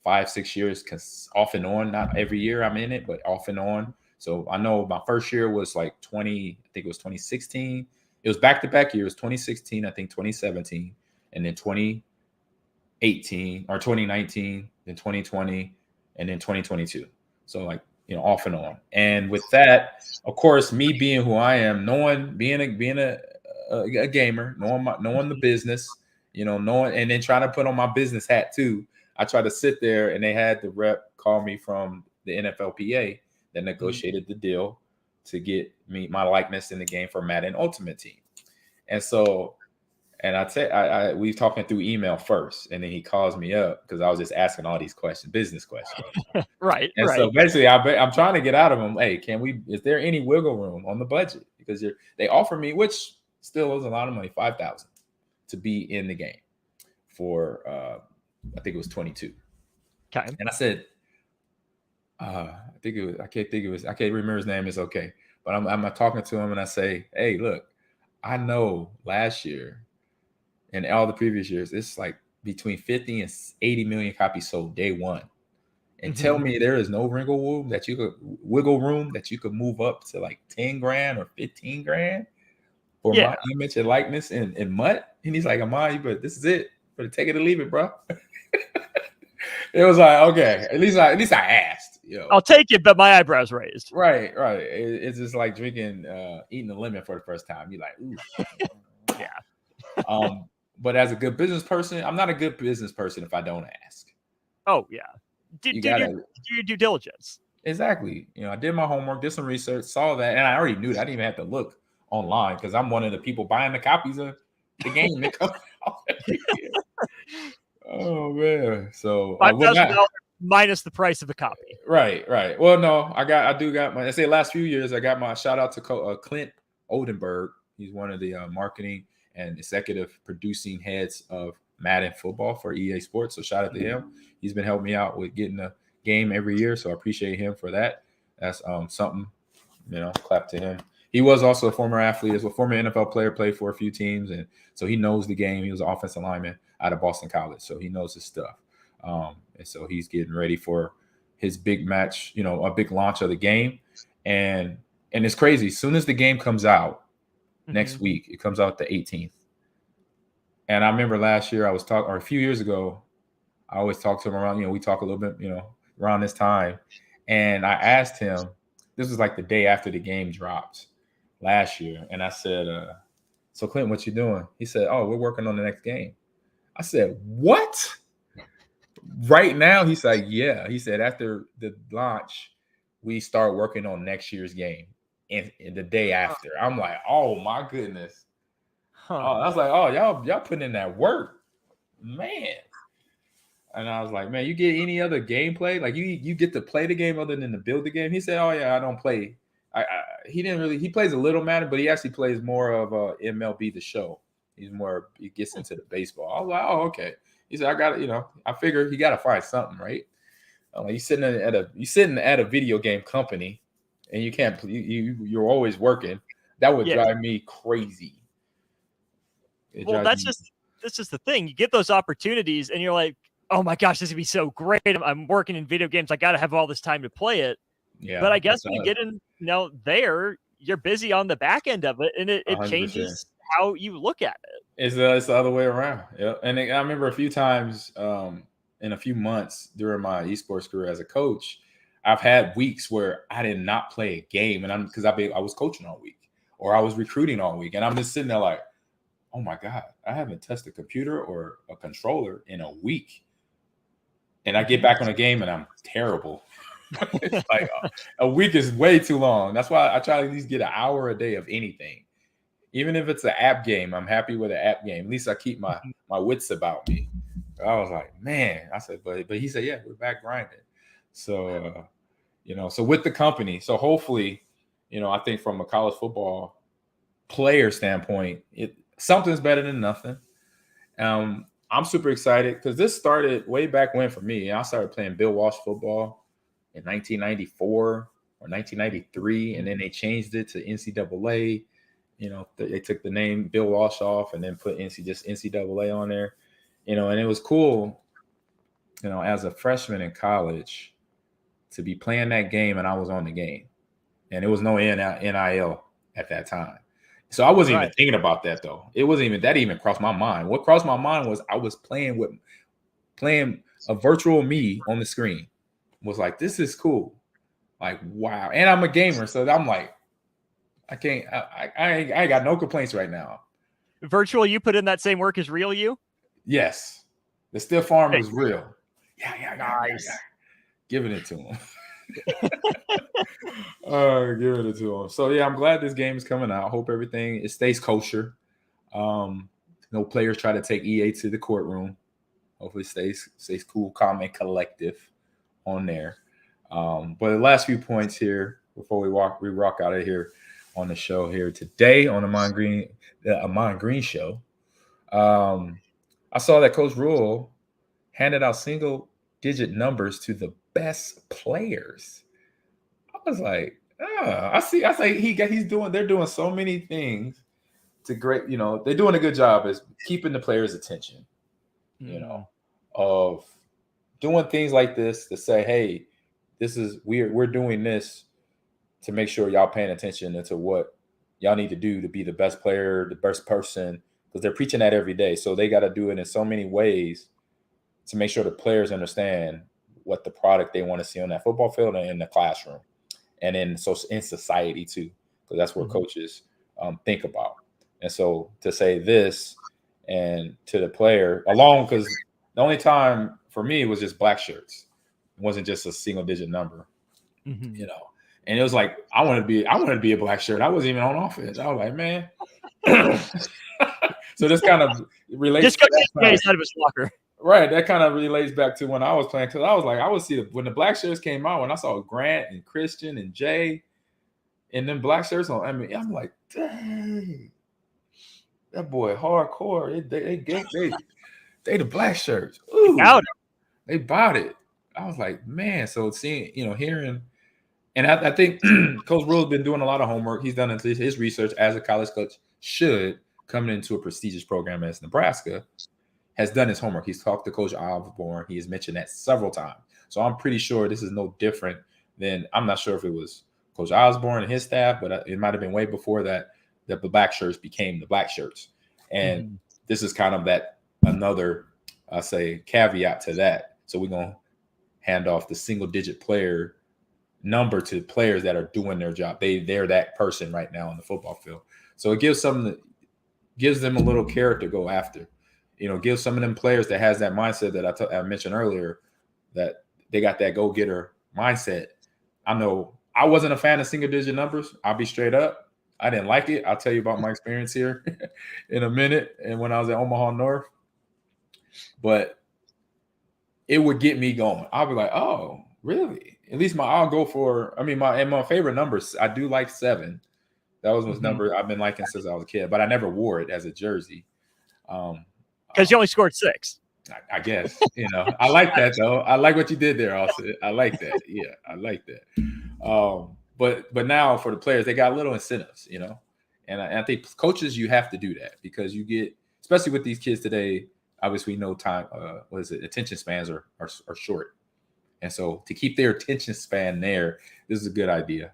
5-6 years, because off and on, not every year I'm in it, but off and on. So I know my first year was like I think it was 2016. It was back-to-back years, 2016, I think 2017, and then 2018 or 2019, then 2020, and then 2022. So like, off and on. And with that, of course, me being who I am, being a gamer, knowing the business, knowing, and then trying to put on my business hat too. I tried to sit there, and they had the rep call me from the NFLPA that negotiated the deal to get my likeness in the game for Madden Ultimate Team. And so, and we talking through email first, and then he calls me up because I was just asking all these business questions. Right. And so basically, I'm trying to get out of him. Hey, is there any wiggle room on the budget? Because they offer me, which still is a lot of money, $5,000 to be in the game for, I think it was 22. Okay. And I said, I can't remember his name. It's okay. But I'm talking to him, and I say, hey, look, I know last year and all the previous years, it's like between 50 and 80 million copies sold day one. And tell me there is no wiggle room that you could move up to like 10 grand or 15 grand for my image and likeness in MUT. And he's like, Ahman, but this is it. But take it or leave it, bro. It was like, okay, at least I asked. I'll take it, but my eyebrows raised. Right. It's just like eating a lemon for the first time. You're like, ooh, But as a good business person, I'm not a good business person if I don't ask. Oh yeah, do your due diligence. Exactly. I did my homework, did some research, saw that, and I already knew that. I didn't even have to look online because I'm one of the people buying the copies of the game that come out every year. Oh man! So $5,000 minus the price of a copy. Right. Well, no, I do got my. I say last few years, I got my shout out to Clint Oldenburg. He's one of the marketing and executive producing heads of Madden football for EA Sports. So shout out to him. He's been helping me out with getting a game every year, so I appreciate him for that. That's something, clap to him. He was also a former athlete, as a former NFL player, played for a few teams, and so he knows the game. He was an offensive lineman out of Boston College, so he knows his stuff. And so he's getting ready for his big match, a big launch of the game, and it's crazy. As soon as the game comes out next week, it comes out the 18th. And I remember last year I was talking, or a few years ago, I always talk to him around. We talk a little bit, around this time, and I asked him. This was like the day after the game dropped last year, and I said, "So Clint, what you doing?" He said, "Oh, we're working on the next game." I said, "What? Right now?" He's like, "Yeah." He said, "After the launch, we start working on next year's game." And the day after, I'm like, "Oh my goodness!" Oh, I was like, "Oh, y'all putting in that work, man." And I was like, "Man, you get any other gameplay? Like you get to play the game other than to build the game?" He said, "Oh yeah, I don't play. He didn't really. He plays a little Madden, but he actually plays more of MLB The Show. He gets into the baseball." I was like, "Oh, okay." He said, "I got it. I figured he got to find something, right? You sitting at a video game company, and you can't. You're always working. That would drive me crazy." That's just the thing. You get those opportunities, and you're like, "Oh my gosh, this would be so great! I'm working in video games. I got to have all this time to play it." Yeah, but I guess when you get in, there, you're busy on the back end of it, and it changes how you look at it. It's the other way around. Yeah, and I remember a few times in a few months during my esports career as a coach, I've had weeks where I did not play a game, and because I was coaching all week or I was recruiting all week, and I'm just sitting there like, "Oh my God, I haven't touched a computer or a controller in a week." And I get back on a game and I'm terrible. It's like a week is way too long. That's why I try to at least get an hour a day of anything. Even if it's an app game, I'm happy with an app game. At least I keep my wits about me. I was like, man, I said, but he said, yeah, we're back grinding. So, so with the company, so hopefully, I think from a college football player standpoint, something's better than nothing. I'm super excited because this started way back when for me. I started playing Bill Walsh football in 1994 or 1993, and then they changed it to NCAA. They took the name Bill Walsh off and then put just NCAA on there. And it was cool, as a freshman in college to be playing that game, and I was on the game, and it was no NIL at that time. So I wasn't even thinking about that though. It wasn't even that even crossed my mind. What crossed my mind was I was playing a virtual me on the screen. Was like, this is cool. Like, wow. And I'm a gamer, so I'm like, I ain't got no complaints right now. Virtual you put in that same work as real you? Yes. The stiff farm is real. Yeah. Nice. Giving it to him. Giving it to him. So yeah, I'm glad this game is coming out. Hope everything stays kosher. No players try to take EA to the courtroom. Hopefully stays cool, calm, and collective on there. But the last few points here before we rock out of here on the show here today on the Ahman Green Show. I saw that Coach Rule handed out single-digit numbers to the best players. I was like, I see. I say they're doing so many things to great. They're doing a good job as keeping the players' attention. Of doing things like this to say, hey, we're doing this to make sure y'all paying attention to what y'all need to do to be the best player, the best person, because they're preaching that every day. So they got to do it in so many ways to make sure the players understand what the product they want to see on that football field and in the classroom. And in society too, because that's what coaches think about. And so to say this and to the player alone, because the only time for me was just black shirts. It wasn't just a single digit number, you know. And it was like I wanted to be a black shirt. I wasn't even on offense. I was like, man. So this kind of relates. Just because he's out of his locker. Right, that kind of relates back to when I was playing, because I was like, I would see when the black shirts came out, when I saw Grant and Christian and Jay, and then black shirts on. I mean, I'm like, dang, that boy hardcore. They the black shirts. Ooh, they bought it. I was like, man. So seeing, hearing, and I think Coach Rule's been doing a lot of homework. He's done his research as a college coach should, coming into a prestigious program as Nebraska. Has done his homework. He's talked to Coach Osborne. He has mentioned that several times. So I'm pretty sure this is no different than, I'm not sure if it was Coach Osborne and his staff, but it might have been way before that the black shirts became the black shirts. And this is kind of another, I say, caveat to that. So we're going to hand off the single digit player number to players that are doing their job. They're that person right now on the football field. So it gives them a little carrot to go after. Give some of them players that has that mindset that I mentioned earlier, that they got that go-getter mindset. I know I wasn't a fan of single-digit numbers. I'll be straight up. I didn't like it. I'll tell you about my experience here in a minute, and when I was at Omaha North. But it would get me going. I'll be like, oh, really? At least I'll go for, my favorite numbers, I do like 7. That was a number I've been liking since I was a kid, but I never wore it as a jersey. Because you only scored 6. I guess, I like that though. I like what you did there, Austin. I like that. Yeah, I like that. But now for the players, they got little incentives, and I think coaches, you have to do that, because you get, especially with these kids today, obviously no time, attention spans are short. And so to keep their attention span there, this is a good idea.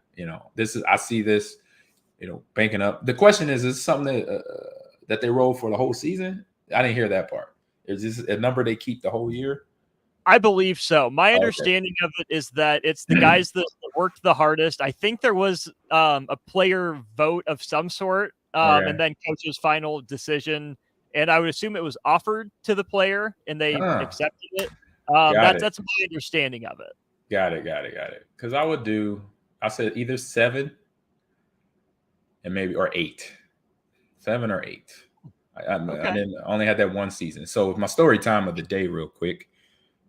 I see this, banking up. The question is this something that they roll for the whole season? I didn't hear that part. Is this a number they keep the whole year? I believe so. My understanding of it is that it's the guys that worked the hardest. I think there was a player vote of some sort, and then coach's final decision. And I would assume it was offered to the player and they accepted it. That's my understanding of it. Got it. Because I said either 7 and maybe, or 8. 7 or 8. I only had that one season. So my story time of the day real quick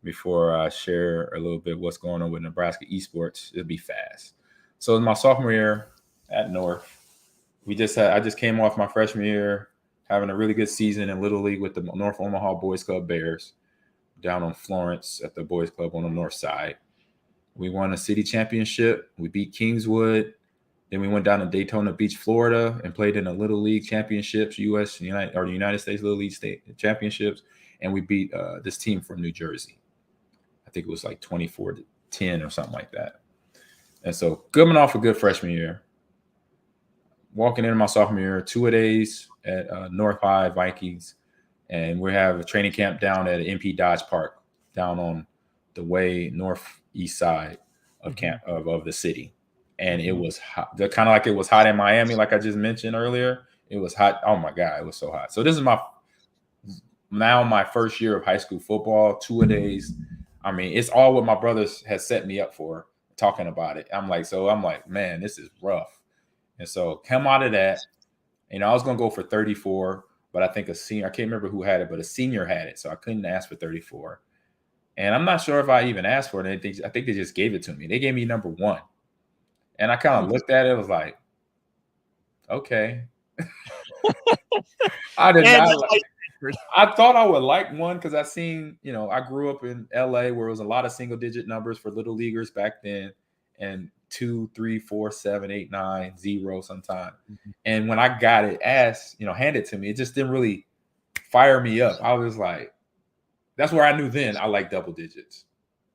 before I share a little bit what's going on with Nebraska esports. It'll be fast. So in my sophomore year at North, I just came off my freshman year having a really good season in Little League with the North Omaha Boys Club Bears down on Florence at the Boys Club on the north side. We won a city championship. We beat Kingswood. Then we went down to Daytona Beach, Florida, and played in the Little League championships, United States Little League state championships, and we beat this team from New Jersey. I think it was like 24-10 or something like that. And so coming off a good freshman year, walking into my sophomore year, 2-a-days at North High Vikings, and we have a training camp down at MP Dodge Park, down on the way northeast side of of the city. And it was hot, kind of like it was hot in Miami, like I just mentioned earlier. It was hot. Oh my God, it was so hot. So this is my first year of high school football, 2-a-days. It's all what my brothers had set me up for, talking about it. I'm like, man, this is rough. And so come out of that, I was gonna go for 34, but I think a senior, I can't remember who had it, but a senior had it, so I couldn't ask for 34. And I'm not sure if I even asked for it. I think they just gave it to me. They gave me number 1. And I kind of looked at it, was like, okay. I did not I thought I would like 1 because I seen, I grew up in LA where it was a lot of single digit numbers for little leaguers back then, and 2, 3, 4, 7, 8, 9, 0 sometimes. And when I got it handed to me, it just didn't really fire me up. I was like, that's where I knew then I like double digits.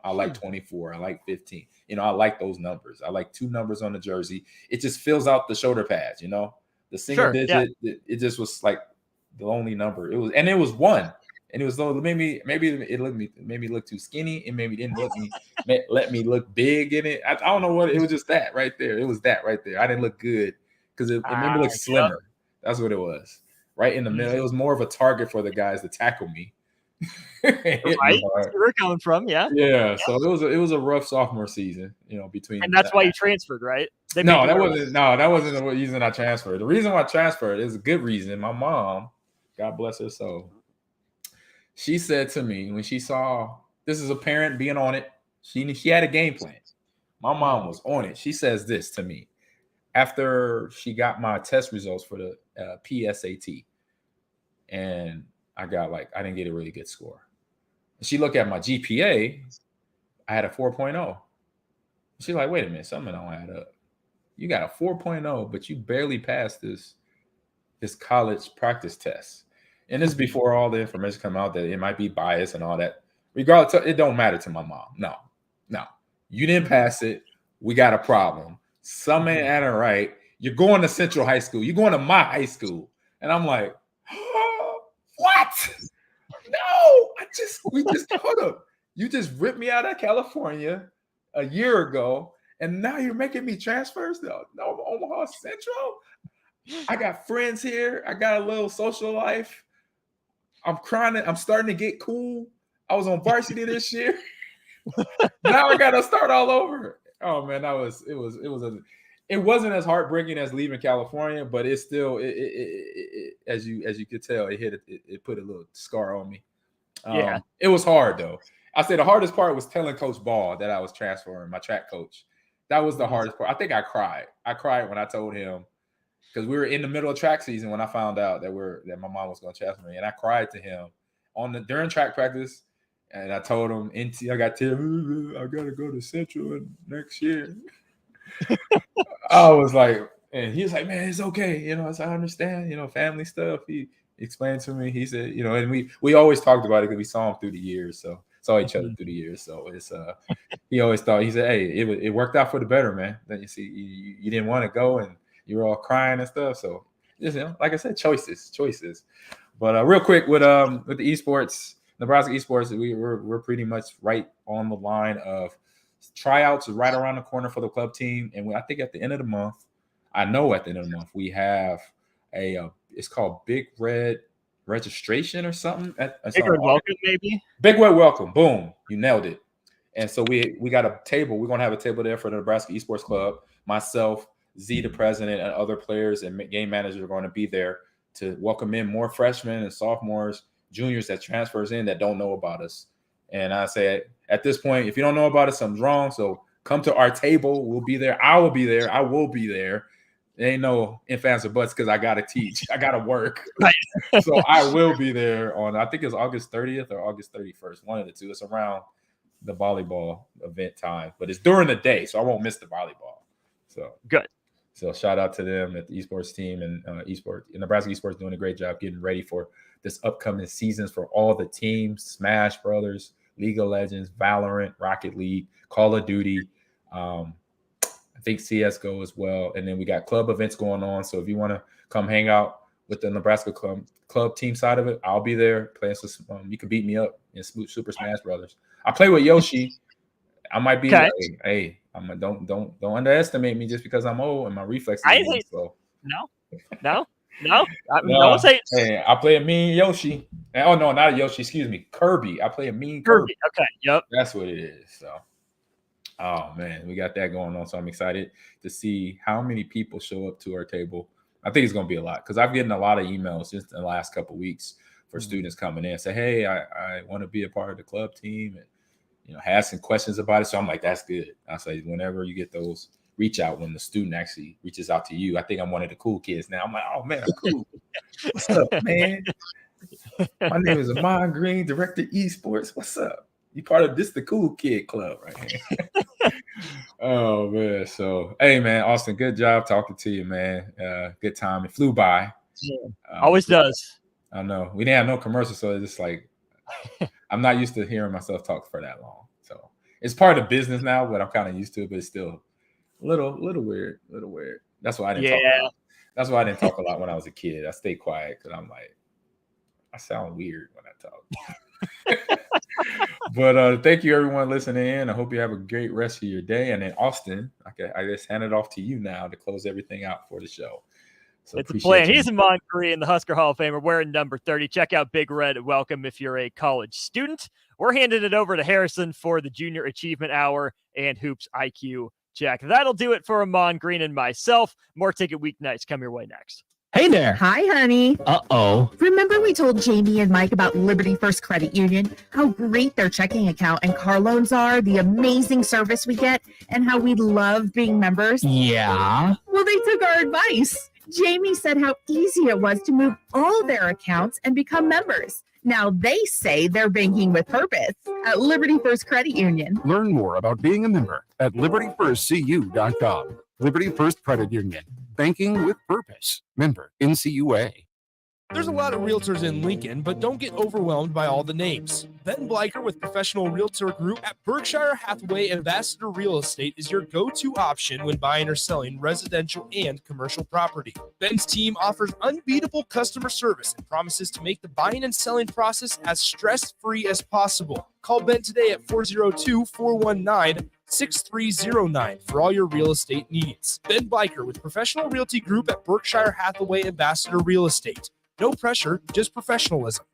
I like 24. I like 15. I like those numbers. I like 2 numbers on the jersey. It just fills out the shoulder pads, The single digit, it just was like the only number. It was 1. And it was maybe it made me look too skinny. It maybe didn't let me look big in it. I don't know what it was, just that right there. It was that right there. I didn't look good because it made me look slimmer. That's what it was. right in the middle. It was more of a target for the guys to tackle me. Right, that's where we're coming from, yeah. Yeah, so it was a rough sophomore season, between. And that's why you transferred, right? No, that wasn't the reason I transferred. The reason why I transferred is a good reason. My mom, God bless her soul, she said to me when she saw this is a parent being on it. She had a game plan. My mom was on it. She says this to me after she got my test results for the PSAT, and I didn't get a really good score. She looked at my GPA. I had a 4.0. She's like, wait a minute, something don't add up. You got a 4.0, but you barely passed this college practice test. And this is before all the information come out that it might be biased and all that. Regardless, it don't matter to my mom. No. You didn't pass it. We got a problem. Something ain't adding right. You're going to Central High School. You're going to my high school. And I'm like, what? No, we just hold up. You just ripped me out of California a year ago, and now you're making me transfer to Omaha Central. I got friends here. I got a little social life. I'm starting to get cool. I was on varsity this year. Now I gotta start all over. Oh man, it wasn't as heartbreaking as leaving California, but it's still as you could tell, it put a little scar on me. It was hard though. I say the hardest part was telling Coach Ball that I was transferring, my track coach. That was the hardest part. I think I cried. I cried when I told him because we were in the middle of track season when I found out that my mom was going to transfer me, and I cried to him during track practice, and I told him, I got to go to Central next year. I was like, and he was like, man, it's okay. I understand, family stuff. He explained to me. He said, and we always talked about it because we saw him through the years. So saw each other through the years. So it's he always thought, he said, hey, it worked out for the better, man. Then you see, you didn't want to go and you were all crying and stuff. So just, like I said, choices. But real quick with the esports, Nebraska esports, we're pretty much right on the line of tryouts is right around the corner for the club team. And I think at the end of the month, we have it's called Big Red registration or something. Big Red welcome, maybe? Big Red welcome. Boom. You nailed it. And so we got a table. We're going to have a table there for the Nebraska Esports Club. Myself, Z, the president, and other players and game managers are going to be there to welcome in more freshmen and sophomores, juniors that transfers in that don't know about us. And I say at this point, if you don't know about us, something's wrong. So come to our table. We'll be there. I will be there. I will be there. There ain't no ifs, ands, or buts because I got to teach. I got to work. Right. So I will be there on, I think it's August 30th or August 31st. One of the two. It's around the volleyball event time, but it's during the day, so I won't miss the volleyball. So good. So shout out to them at the esports team and Nebraska Esports doing a great job getting ready for this upcoming seasons for all the teams: Smash Brothers, League of Legends, Valorant, Rocket League, Call of Duty. I think CSGO as well. And then we got club events going on. So if you want to come hang out with the Nebraska club team side of it, I'll be there playing some. You can beat me up in Super Smash Brothers. I play with Yoshi. I might be hey, don't underestimate me just because I'm old and my reflexes. No. Don't say it. Hey, I play a mean Yoshi. Oh no, not a Yoshi. Excuse me, Kirby. I play a mean Kirby. Okay, yep. That's what it is. So, oh man, we got that going on. So I'm excited to see how many people show up to our table. I think it's going to be a lot because I've gotten a lot of emails just in the last couple of weeks for students coming in and say, hey, I want to be a part of the club team and asking questions about it. So I'm like, that's good. I say, whenever you get those, reach out when the student actually reaches out to you. I think I'm one of the cool kids now. I'm like, oh man, I'm cool. What's up, man? My name is Ahman Green, Director Esports. What's up? You part of the cool kid club right here. Oh man. So hey man, Austin, good job talking to you, man. Good time. It flew by. Always does. I know. We didn't have no commercials, so it's just like I'm not used to hearing myself talk for that long. So it's part of the business now, but I'm kind of used to it, but it's still a little weird. That's why I didn't talk a lot. That's why I didn't talk a lot when I was a kid. I stayed quiet because I'm like, I sound weird when I talk. But thank you everyone listening in. I hope you have a great rest of your day. And then Austin, I just hand it off to you now to close everything out for the show. So It's a appreciate plan. you. He's Ahman Green, the Husker Hall of Famer, wearing number 30. Check out Big Red Welcome if you're a college student. We're handing it over to Harrison for the Junior Achievement Hour and Hoops IQ check. That'll do it for Ahman Green and myself. More Ticket Weeknights come your way next. Hey there. Hi, honey. Uh-oh. Remember we told Jamie and Mike about Liberty First Credit Union, how great their checking account and car loans are, the amazing service we get, and how we love being members? Yeah. Well, they took our advice. Jamie said how easy it was to move all their accounts and become members. Now they say they're banking with purpose at Liberty First Credit Union. Learn more about being a member at libertyfirstcu.com. Liberty First Credit Union. Banking with purpose. Member NCUA. There's a lot of realtors in Lincoln, but don't get overwhelmed by all the names. Ben Bleicher with Professional Realtor Group at Berkshire Hathaway Ambassador Real Estate is your go-to option when buying or selling residential and commercial property. Ben's team offers unbeatable customer service and promises to make the buying and selling process as stress-free as possible. Call Ben today at 402-419-6309 for all your real estate needs. Ben Bleicher with Professional Realty Group at Berkshire Hathaway Ambassador Real Estate. No pressure, just professionalism.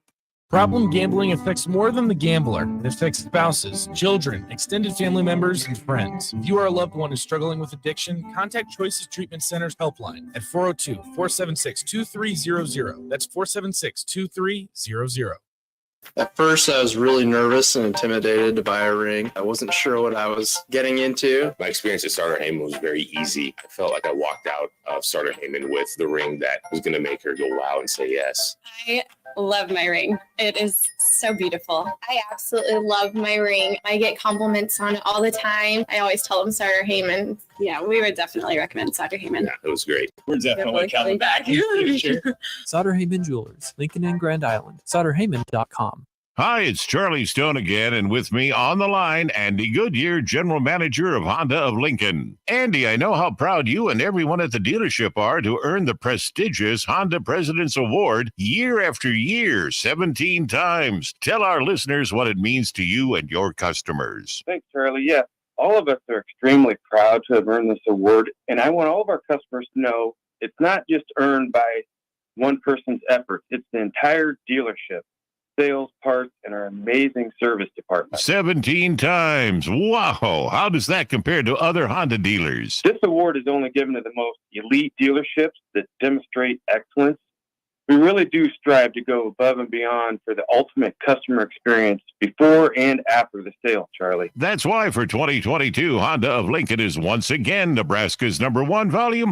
Problem gambling affects more than the gambler. It affects spouses, children, extended family members, and friends. If you are a loved one who's struggling with addiction, contact Choices Treatment Center's helpline at 402-476-2300. That's 476-2300. At first, I was really nervous and intimidated to buy a ring. I wasn't sure what I was getting into. My experience at Starter Heyman was very easy. I felt like I walked out of Starter Heyman with the ring that was going to make her go wow and say yes. I love my ring. It is so beautiful. I absolutely love my ring. I get compliments on it all the time. I always tell them Starter Heyman. Yeah, we would definitely recommend Starter Heyman. Yeah, it was great. We're definitely coming back. Sauter Heyman Jewelers, Lincoln and Grand Island. SauterHeyman.com. Hi, it's Charlie Stone again, and with me on the line, Andy Goodyear, General Manager of Honda of Lincoln. Andy, I know how proud you and everyone at the dealership are to earn the prestigious Honda President's Award year after year, 17 times. Tell our listeners what it means to you and your customers. Thanks, Charlie. Yeah, all of us are extremely proud to have earned this award, and I want all of our customers to know it's not just earned by one person's effort. It's the entire dealership. Sales, parts, and our amazing service department. 17 times. Wow. How does that compare to other Honda dealers? This award is only given to the most elite dealerships that demonstrate excellence. We really do strive to go above and beyond for the ultimate customer experience before and after the sale, Charlie. That's why for 2022, Honda of Lincoln is once again Nebraska's #1 volume